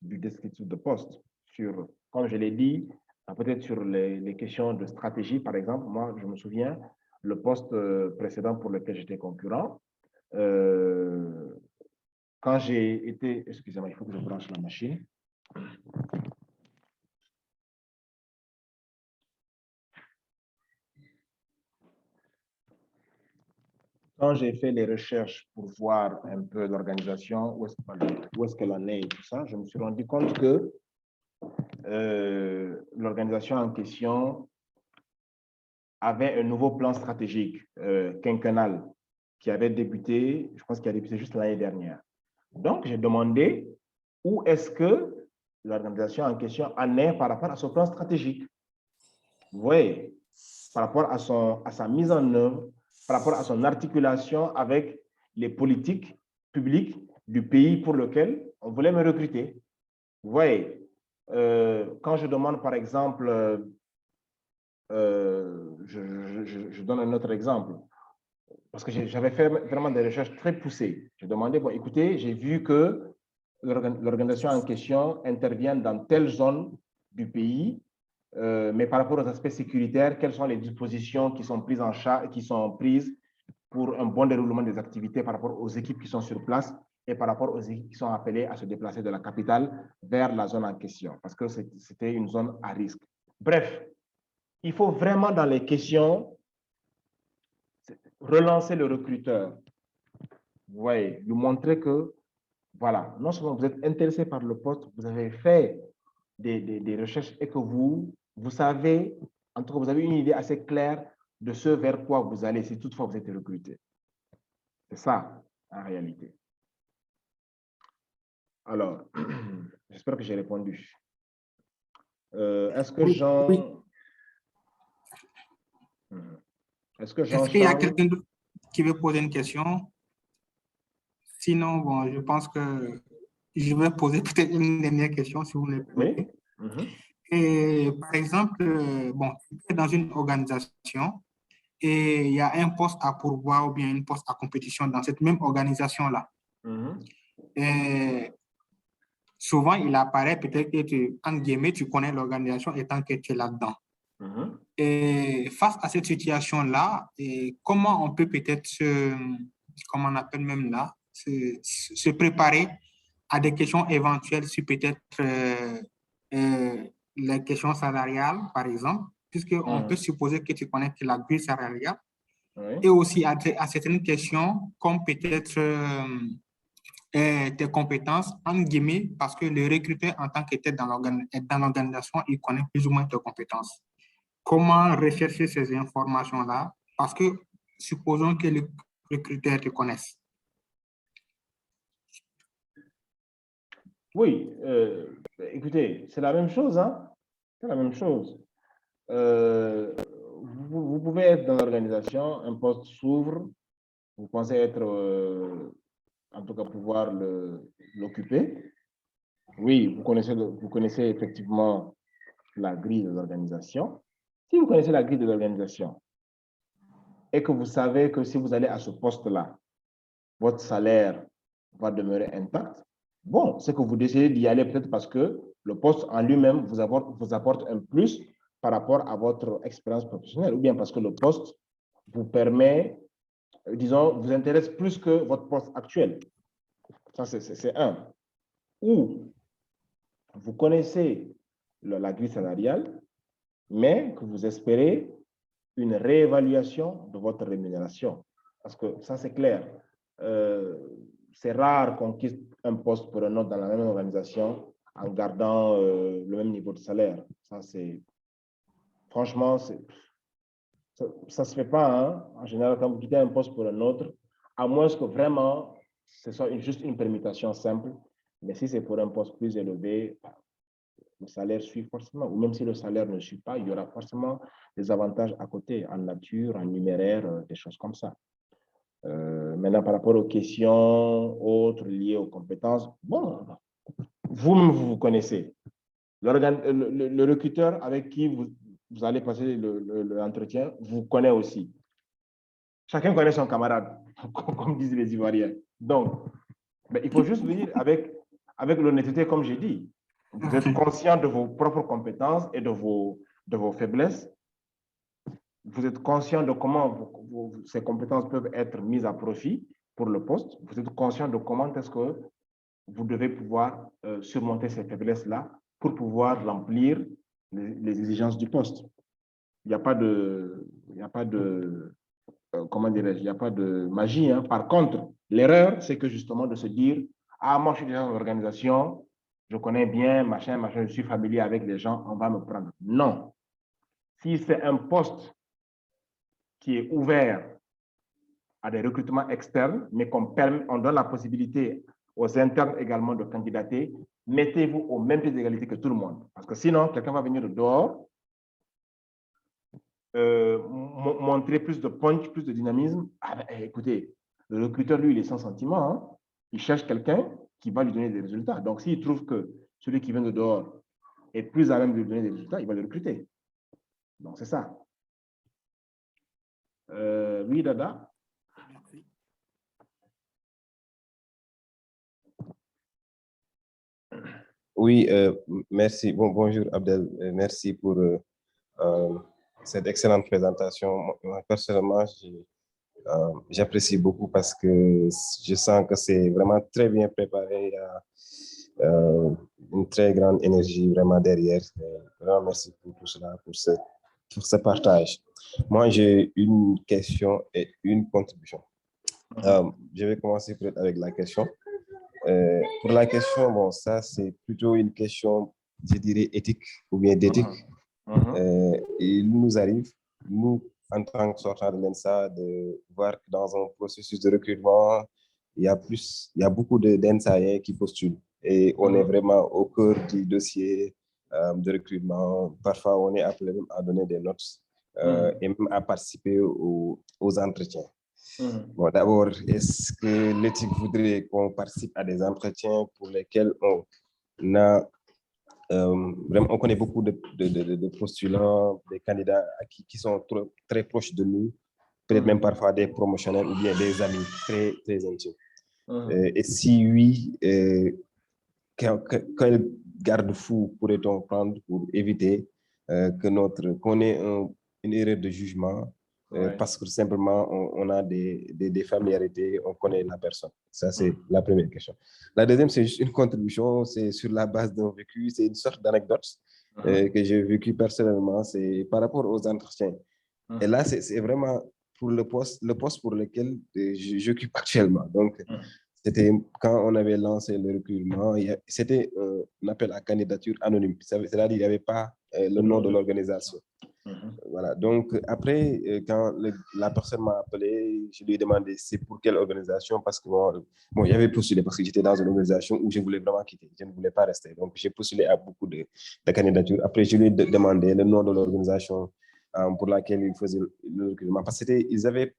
du descriptif de poste. Sur, comme je l'ai dit, peut-être sur les questions de stratégie, par exemple. Moi, je me souviens, le poste précédent pour lequel j'étais concurrent, quand j'ai été... Excusez-moi, il faut que je branche la machine. Quand j'ai fait les recherches pour voir un peu l'organisation, où est-ce qu'elle en est et tout ça, je me suis rendu compte que l'organisation en question avait un nouveau plan stratégique quinquennal qui avait débuté, je pense qu'il a débuté juste l'année dernière. Donc, j'ai demandé où est-ce que l'organisation en question en est par rapport à ce plan stratégique. Vous voyez, par rapport à sa mise en œuvre, par rapport à son articulation avec les politiques publiques du pays pour lequel on voulait me recruter. Vous voyez, quand je demande par exemple, je donne un autre exemple, parce que j'avais fait vraiment des recherches très poussées. Je demandais, bon, écoutez, j'ai vu que l'organisation en question intervient dans telle zone du pays, mais par rapport aux aspects sécuritaires, quelles sont les dispositions qui sont prises en charge, qui sont prises pour un bon déroulement des activités par rapport aux équipes qui sont sur place? et par rapport aux équipes qui sont appelées à se déplacer de la capitale vers la zone en question, parce que c'était une zone à risque. Bref, il faut vraiment dans les questions relancer le recruteur. Vous voyez, lui montrer que, voilà, non seulement vous êtes intéressé par le poste, vous avez fait des recherches et que vous savez, en tout cas, vous avez une idée assez claire de ce vers quoi vous allez si toutefois vous êtes recruté. C'est ça, en réalité. Alors, j'espère que j'ai répondu. Est-ce que Jean... Oui. Est-ce que Jean... Est-ce qu'il y a quelqu'un qui veut poser une question? Sinon, bon, je pense que je vais poser peut-être une dernière question, si vous me le permettez. Oui. Et par exemple, bon, tu es dans une organisation et il y a un poste à pourvoir ou bien une poste à compétition dans cette même organisation-là. Et souvent, il apparaît peut-être que en guillemets, tu connais l'organisation étant que tu es là-dedans. Et face à cette situation-là, comment on peut peut-être comment on appelle même là, se préparer à des questions éventuelles sur peut-être les questions salariales, par exemple, puisqu'on peut supposer que tu connais la grille salariale, et aussi à certaines questions comme peut-être tes compétences, en guillemets, parce que le recruteur en tant que tel dans l'organisation, il connaît plus ou moins tes compétences. Comment rechercher ces informations-là? Parce que supposons que le recruteur te connaisse. Oui, écoutez, c'est la même chose, hein? C'est la même chose. Vous pouvez être dans l'organisation, un poste s'ouvre, vous pensez être, en tout cas, pouvoir l'occuper. Oui, vous connaissez effectivement la grille de l'organisation. Si vous connaissez la grille de l'organisation et que vous savez que si vous allez à ce poste-là, votre salaire va demeurer intact, bon, c'est que vous décidez d'y aller peut-être parce que le poste en lui-même vous apporte un plus par rapport à votre expérience professionnelle, ou bien parce que le poste vous permet, disons, vous intéresse plus que votre poste actuel. Ça, c'est un. Ou vous connaissez la grille salariale, mais que vous espérez une réévaluation de votre rémunération. Parce que ça, c'est clair. C'est rare qu'on quitte un poste pour un autre dans la même organisation en gardant le même niveau de salaire. Ça, c'est... Franchement, ça ne se fait pas. Hein? En général, quand vous quittez un poste pour un autre, à moins que vraiment ce soit juste une permutation simple. Mais si c'est pour un poste plus élevé, le salaire suit forcément. Ou même si le salaire ne suit pas, il y aura forcément des avantages à côté, en nature, en numéraire, des choses comme ça. Maintenant, par rapport aux questions autres liées aux compétences, bon, vous-même, vous connaissez. Le recruteur avec qui vous allez passer l'entretien vous connaît aussi. Chacun connaît son camarade, comme disent les Ivoiriens. Donc, mais il faut juste venir avec l'honnêteté, comme j'ai dit. Vous êtes conscient de vos propres compétences et de vos faiblesses. Vous êtes conscient de comment ces compétences peuvent être mises à profit pour le poste. Vous êtes conscient de comment est-ce que vous devez pouvoir surmonter ces faiblesses-là pour pouvoir remplir les exigences du poste. Il n'y a pas de comment dirais-je, il n'y a pas de magie. Hein. Par contre, l'erreur, c'est que justement de se dire, ah, moi, je suis déjà dans l'organisation, je connais bien, machin, je suis familier avec les gens, on va me prendre. Non. Si c'est un poste qui est ouvert à des recrutements externes, mais on donne la possibilité aux internes également de candidater, mettez-vous au même pied d'égalité que tout le monde. Parce que sinon, quelqu'un va venir de dehors, montrer plus de punch, plus de dynamisme. Ah ben, écoutez, le recruteur, lui, il est sans sentiment. Hein. Il cherche quelqu'un qui va lui donner des résultats. Donc, s'il trouve que celui qui vient de dehors est plus à même de lui donner des résultats, il va le recruter. Donc, c'est ça. Oui, Dada? Oui, merci. Bonjour Abdel. Merci pour cette excellente présentation. Moi, personnellement, J'apprécie beaucoup parce que je sens que c'est vraiment très bien préparé. Il y a une très grande énergie vraiment derrière. Vraiment merci pour tout cela, pour ce partage. Moi, j'ai une question et une contribution. Je vais commencer peut-être avec la question. Pour la question, bon, ça, c'est plutôt une question, je dirais, éthique ou bien d'éthique. Il nous arrive, nous, en tant que sortant de l'ENSA, de voir que dans un processus de recrutement, il y a beaucoup d'ENSAiens qui postulent et on est vraiment au cœur du dossier de recrutement. Parfois, on est appelé même à donner des notes et même à participer aux entretiens. Bon, d'abord, est-ce que l'éthique voudrait qu'on participe à des entretiens pour lesquels vraiment, on connaît beaucoup de postulants, des candidats qui sont très proches de nous, peut-être même parfois des promotionnels ou bien des amis très, très intimes. Et si oui, quel garde-fou pourrait-on prendre pour éviter qu'on ait une erreur de jugement parce que simplement on a des familiarités, on connaît la personne. Ça, c'est la première question. La deuxième, c'est juste une contribution, c'est sur la base d'un vécu, c'est une sorte d'anecdote que j'ai vécu personnellement, c'est par rapport aux entretiens. Et là, c'est vraiment pour le poste pour lequel j'occupe actuellement. Donc, c'était quand on avait lancé le recrutement, c'était un appel à candidature anonyme. C'est-à-dire qu'il n'y avait pas le nom de l'organisation. Voilà. Donc, après, quand la personne m'a appelé, je lui ai demandé c'est pour quelle organisation parce que bon, j'avais postulé parce que j'étais dans une organisation où je voulais vraiment quitter. Je ne voulais pas rester. Donc, j'ai postulé à beaucoup de candidatures. Après, je lui ai demandé le nom de l'organisation pour laquelle il faisait le recrutement. Parce qu'ils avaient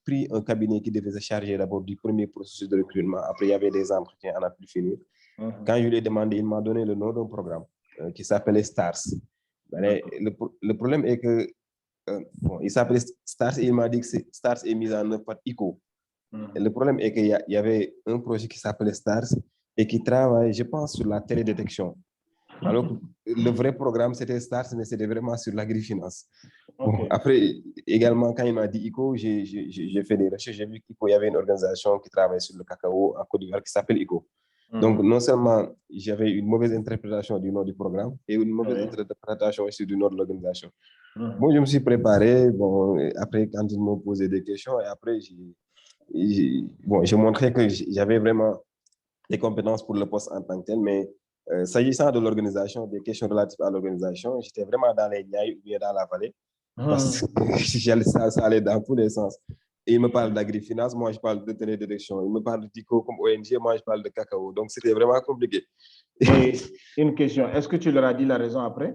pris un cabinet qui devait se charger d'abord du premier processus de recrutement. Après, il y avait des entretiens à n'en plus finir. Quand je lui ai demandé, il m'a donné le nom d'un programme qui s'appelait STARS. Le problème est que il s'appelait STARS et il m'a dit que STARS est mis en œuvre par ICO. Et le problème est qu'il y avait un projet qui s'appelait STARS et qui travaille, je pense, sur la télédétection. Alors que le vrai programme, c'était STARS, mais c'était vraiment sur l'agrifinance. Bon, après, également, quand il m'a dit ICO, j'ai fait des recherches, j'ai vu qu'ICO, il y avait une organisation qui travaille sur le cacao en Côte d'Ivoire qui s'appelle ICO. Donc, non seulement j'avais une mauvaise interprétation du nom du programme et une mauvaise interprétation aussi du nom de l'organisation. Bon, je me suis préparé. Bon, après, quand ils m'ont posé des questions, et après, j'ai montré que j'avais vraiment des compétences pour le poste en tant que tel. Mais s'agissant de l'organisation, des questions relatives à l'organisation, j'étais vraiment dans les Niayes ou bien dans la vallée parce que ça allait dans tous les sens. Et il me parle d'agrifinance, moi je parle de télédirection. Il me parle d'ICO comme ONG, moi je parle de cacao. Donc c'était vraiment compliqué. Et une question, est-ce que tu leur as dit la raison après?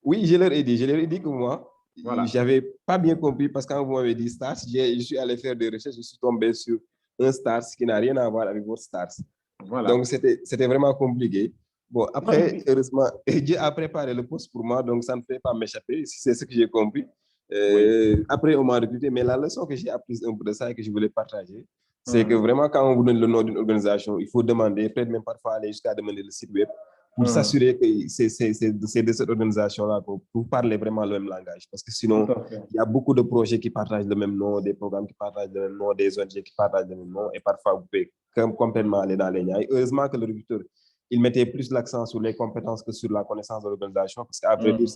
Oui, je leur ai dit que moi, je n'avais pas bien compris parce que quand vous m'avez dit STARS, je suis allé faire des recherches, je suis tombé sur un STARS qui n'a rien à voir avec votre STARS. Donc c'était vraiment compliqué. Bon, après, heureusement, Dieu a préparé le poste pour moi, donc ça ne fait pas m'échapper, si c'est ce que j'ai compris. Après, on m'a recruté, mais la leçon que j'ai apprise un peu de ça et que je voulais partager, c'est que vraiment, quand on vous donne le nom d'une organisation, il faut demander, peut-être même parfois aller jusqu'à demander le site web pour s'assurer que c'est de cette organisation-là pour parler vraiment le même langage. Parce que sinon, il y a beaucoup de projets qui partagent le même nom, des programmes qui partagent le même nom, des ONG qui partagent le même nom, et parfois, vous pouvez complètement aller dans les niaises. Heureusement que le recruteur, il mettait plus l'accent sur les compétences que sur la connaissance de l'organisation, parce qu'à vrai dire,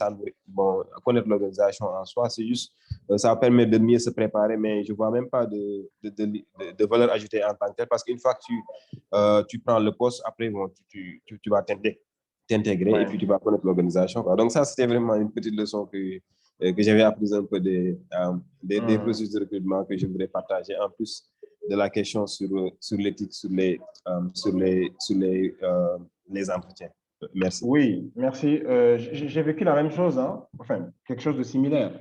connaître l'organisation en soi, c'est juste, ça va permettre de mieux se préparer, mais je ne vois même pas de valeur ajoutée en tant que telle, parce qu'une fois que tu prends le poste, après, bon, tu vas t'intégrer et puis tu vas connaître l'organisation. Donc ça, c'était vraiment une petite leçon que j'avais apprise un peu des processus de recrutement que je voudrais partager, en plus de la question sur l'éthique, sur les entretiens. Merci. Oui, merci. J'ai vécu la même chose, hein? Enfin, quelque chose de similaire.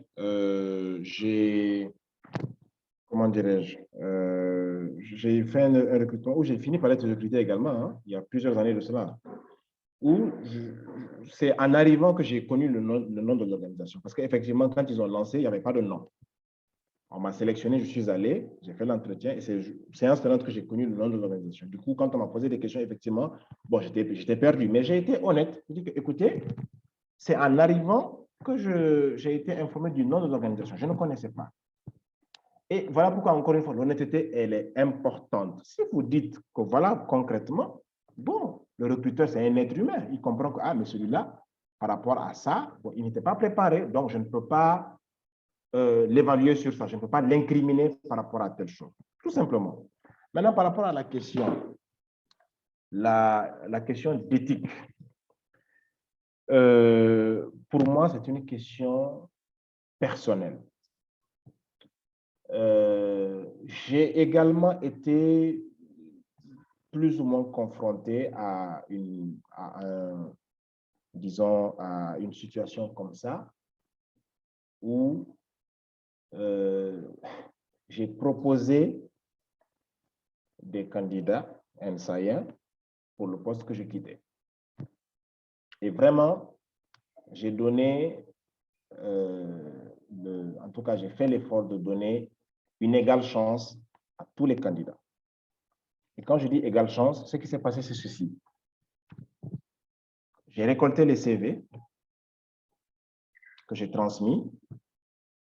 Comment dirais-je, j'ai fait un recrutement où j'ai fini par être recruté également, hein, il y a plusieurs années de cela, où c'est en arrivant que j'ai connu le nom de l'organisation. Parce qu'effectivement, quand ils ont lancé, il n'y avait pas de nom. On m'a sélectionné, je suis allé, j'ai fait l'entretien et c'est séance tenante que j'ai connu le nom de l'organisation. Du coup, quand on m'a posé des questions, effectivement, bon, j'étais perdu, mais j'ai été honnête. Je dis que, écoutez, c'est en arrivant que j'ai été informé du nom de l'organisation. Je ne connaissais pas. Et voilà pourquoi, encore une fois, l'honnêteté, elle est importante. Si vous dites que voilà, concrètement, bon, le recruteur, c'est un être humain. Il comprend que, ah, mais celui-là, par rapport à ça, bon, il n'était pas préparé, donc je ne peux pas l'évaluer sur ça. Je ne peux pas l'incriminer par rapport à telle chose. Tout simplement. Maintenant, par rapport à la question, la question d'éthique, pour moi, c'est une question personnelle. J'ai également été plus ou moins confronté à une situation comme ça, où j'ai proposé des candidats NSAIA pour le poste que je quittais. Et vraiment, j'ai donné, en tout cas, j'ai fait l'effort de donner une égale chance à tous les candidats. Et quand je dis égale chance, ce qui s'est passé, c'est ceci. J'ai récolté les CV que j'ai transmis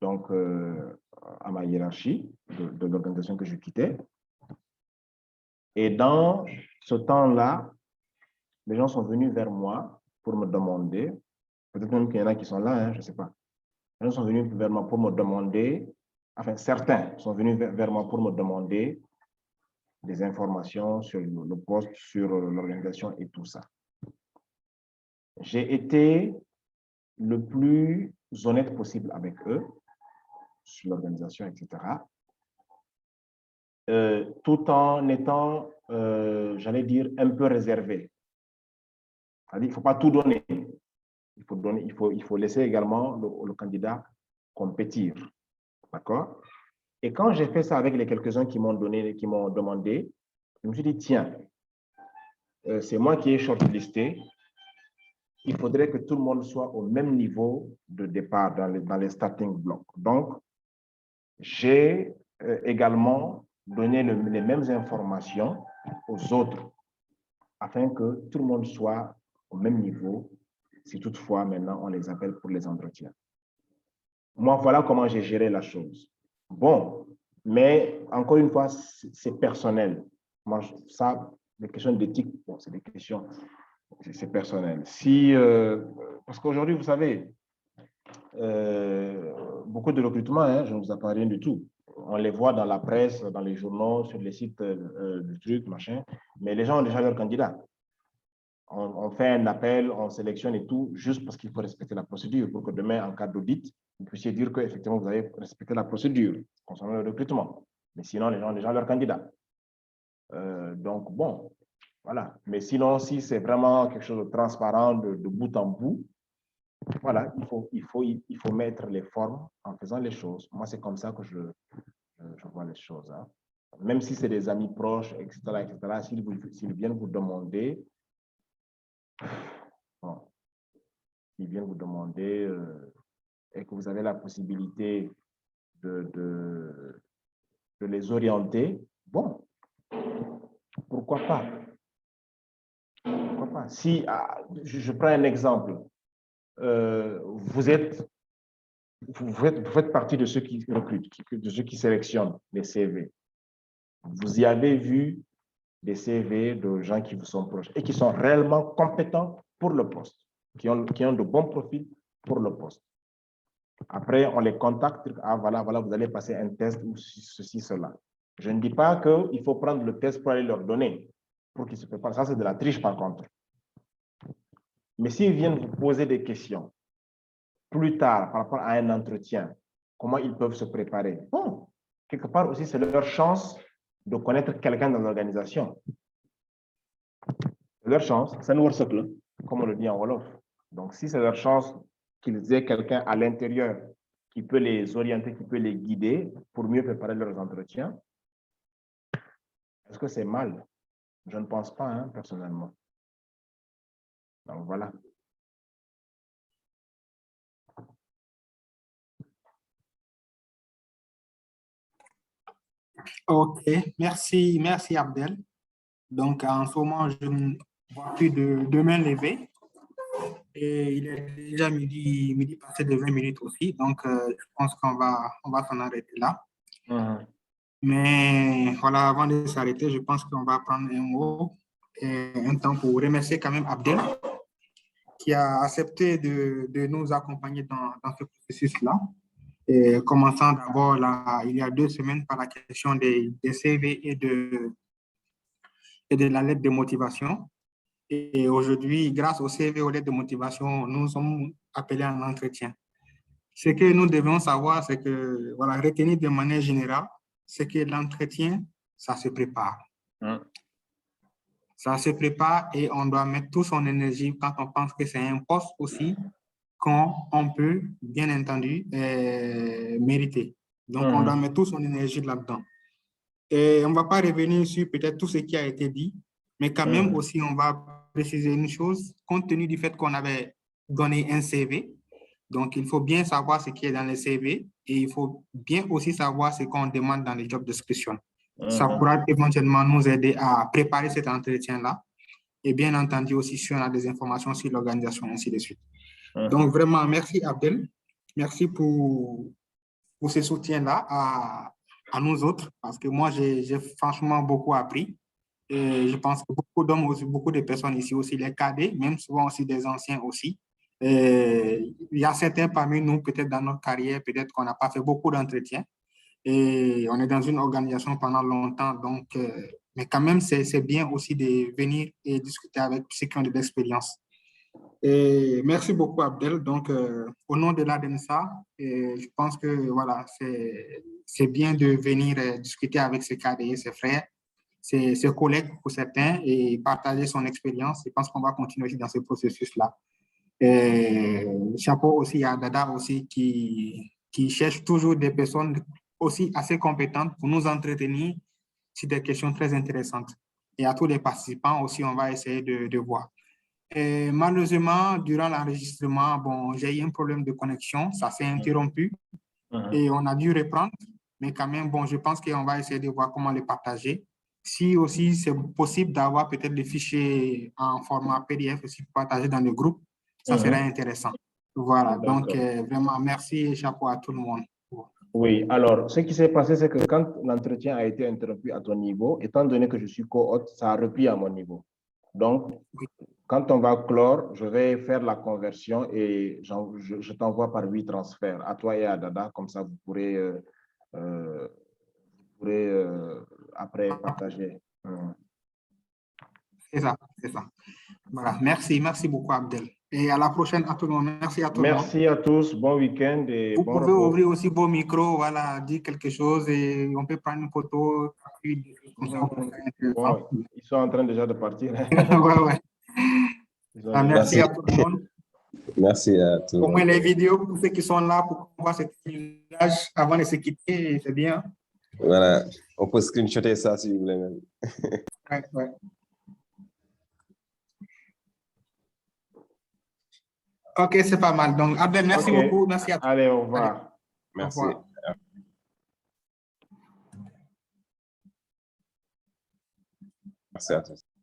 donc, à ma hiérarchie de l'organisation que je quittais. Et dans ce temps-là, les gens sont venus vers moi pour me demander, peut-être même qu'il y en a qui sont là, hein, je ne sais pas. Les gens sont venus vers moi pour me demander, enfin certains sont venus vers moi pour me demander des informations sur le poste, sur l'organisation et tout ça. J'ai été le plus honnête possible avec eux sur l'organisation, etc. Tout en étant, j'allais dire, un peu réservé. C'est-à-dire, il ne faut pas tout donner. Il faut laisser également le candidat compétir. D'accord? Et quand j'ai fait ça avec les quelques-uns qui m'ont demandé, je me suis dit, tiens, c'est moi qui ai shortlisté. Il faudrait que tout le monde soit au même niveau de départ dans les starting blocks. Donc, j'ai également donné les mêmes informations aux autres afin que tout le monde soit au même niveau si toutefois maintenant on les appelle pour les entretiens. Moi, voilà comment j'ai géré la chose. Bon, mais encore une fois, c'est personnel. Moi, ça, les questions d'éthique, bon, c'est des questions, c'est personnel. Parce qu'aujourd'hui, vous savez, beaucoup de recrutements, hein, je ne vous apprends rien du tout. On les voit dans la presse, dans les journaux, sur les sites de trucs, machin, mais les gens ont déjà leur candidat. On fait un appel, on sélectionne et tout, juste parce qu'il faut respecter la procédure pour que demain, en cas d'audit, vous puissiez dire qu'effectivement, vous avez respecté la procédure concernant le recrutement. Mais sinon, les gens ont déjà leur candidat. Donc, bon, voilà. Mais sinon, si c'est vraiment quelque chose de transparent de bout en bout, voilà, il faut mettre les formes en faisant les choses. Moi, c'est comme ça que je vois les choses. Hein. Même si c'est des amis proches, etc., s'ils viennent vous demander, bon, s'ils viennent vous demander et que vous avez la possibilité de les orienter, bon, pourquoi pas? Pourquoi pas? Si, je prends un exemple, vous faites partie de ceux qui recrutent, de ceux qui sélectionnent les CV. Vous y avez vu des CV de gens qui vous sont proches et qui sont réellement compétents pour le poste, qui ont de bons profils pour le poste. Après, on les contacte, ah voilà, vous allez passer un test ou ceci, cela. Je ne dis pas qu'il faut prendre le test pour aller leur donner, pour qu'ils se préparent. Ça, c'est de la triche par contre. Mais s'ils viennent vous poser des questions, plus tard, par rapport à un entretien, comment ils peuvent se préparer? Bon, quelque part aussi, c'est leur chance de connaître quelqu'un dans l'organisation. Leur chance, c'est un wërsëg, comme on le dit en Wolof. Donc, si c'est leur chance qu'ils aient quelqu'un à l'intérieur qui peut les orienter, qui peut les guider pour mieux préparer leurs entretiens, est-ce que c'est mal? Je ne pense pas, hein, personnellement. Donc, voilà. OK, merci Abdel. Donc, en ce moment, je ne vois plus de main levée. Et il est déjà midi passé de 20 minutes aussi. Donc, je pense qu'on va s'en arrêter là. Mais voilà, avant de s'arrêter, je pense qu'on va prendre un mot et un temps pour remercier quand même Abdel qui a accepté de nous accompagner dans ce processus-là. Et commençant d'abord il y a 2 semaines par la question des CV et de la lettre de motivation. Et aujourd'hui, grâce au CV et aux lettres de motivation, nous sommes appelés à un entretien. Ce que nous devons savoir, c'est que, voilà, retenir de manière générale, c'est que l'entretien, ça se prépare. Ça se prépare et on doit mettre toute son énergie quand on pense que c'est un poste aussi qu'on peut, bien entendu, mériter. Donc, on doit mettre toute son énergie là-dedans. Et on ne va pas revenir sur peut-être tout ce qui a été dit, mais quand même aussi, on va préciser une chose, compte tenu du fait qu'on avait donné un CV. Donc, il faut bien savoir ce qui est dans le CV et il faut bien aussi savoir ce qu'on demande dans les job descriptions. Ça pourra éventuellement nous aider à préparer cet entretien-là et bien entendu aussi si on a des informations sur l'organisation, ainsi de suite. Donc, vraiment, merci Abdel. Merci pour ce soutien-là à nous autres, parce que moi, j'ai franchement beaucoup appris. Et je pense que beaucoup d'hommes, aussi, beaucoup de personnes ici aussi, les cadets, même souvent aussi des anciens aussi. Et il y a certains parmi nous, peut-être dans notre carrière, peut-être qu'on n'a pas fait beaucoup d'entretiens. Et on est dans une organisation pendant longtemps, donc, mais quand même, c'est bien aussi de venir et discuter avec ceux qui ont de l'expérience. Et merci beaucoup, Abdel. Donc, au nom de l'ADEMSA, je pense que voilà, c'est bien de venir discuter avec ses cadets, ses frères, ses collègues pour certains et partager son expérience. Je pense qu'on va continuer aussi dans ce processus-là. Chapeau aussi à Dada aussi qui cherche toujours des personnes aussi assez compétentes pour nous entretenir sur des questions très intéressantes. Et à tous les participants aussi, on va essayer de voir. Et malheureusement, durant l'enregistrement, bon, j'ai eu un problème de connexion, ça s'est interrompu et on a dû reprendre. Mais quand même, bon, je pense qu'on va essayer de voir comment les partager. Si aussi c'est possible d'avoir peut-être des fichiers en format PDF aussi partagés dans le groupe, ça serait intéressant. Voilà, donc vraiment merci et chapeau à tout le monde. Oui, alors ce qui s'est passé, c'est que quand l'entretien a été interrompu à ton niveau, étant donné que je suis co-hôte, ça a repris à mon niveau. Donc, quand on va clore, je vais faire la conversion et je t'envoie par 8 transferts à toi et à Dada, comme ça vous pourrez, après partager. C'est ça, c'est ça. Voilà, merci beaucoup Abdel. Et à la prochaine à tout le monde. Merci à tout le monde. Merci à tous, bon week-end et vous bon pouvez repos. ouvrir aussi vos micros, voilà, dire quelque chose et on peut prendre une photo. Bon, ils sont en train déjà de partir. Ouais. Merci à tout le monde. Merci à tous. Au moins les vidéos pour ceux qui sont là pour voir cet image avant de se quitter, c'est bien. Voilà, on peut screenshotter ça si vous voulez même. Ouais. Ok, c'est pas mal. Donc, Abdel, merci beaucoup. Merci à tous. Allez, au revoir. Allez, merci. Au revoir. Merci à tous.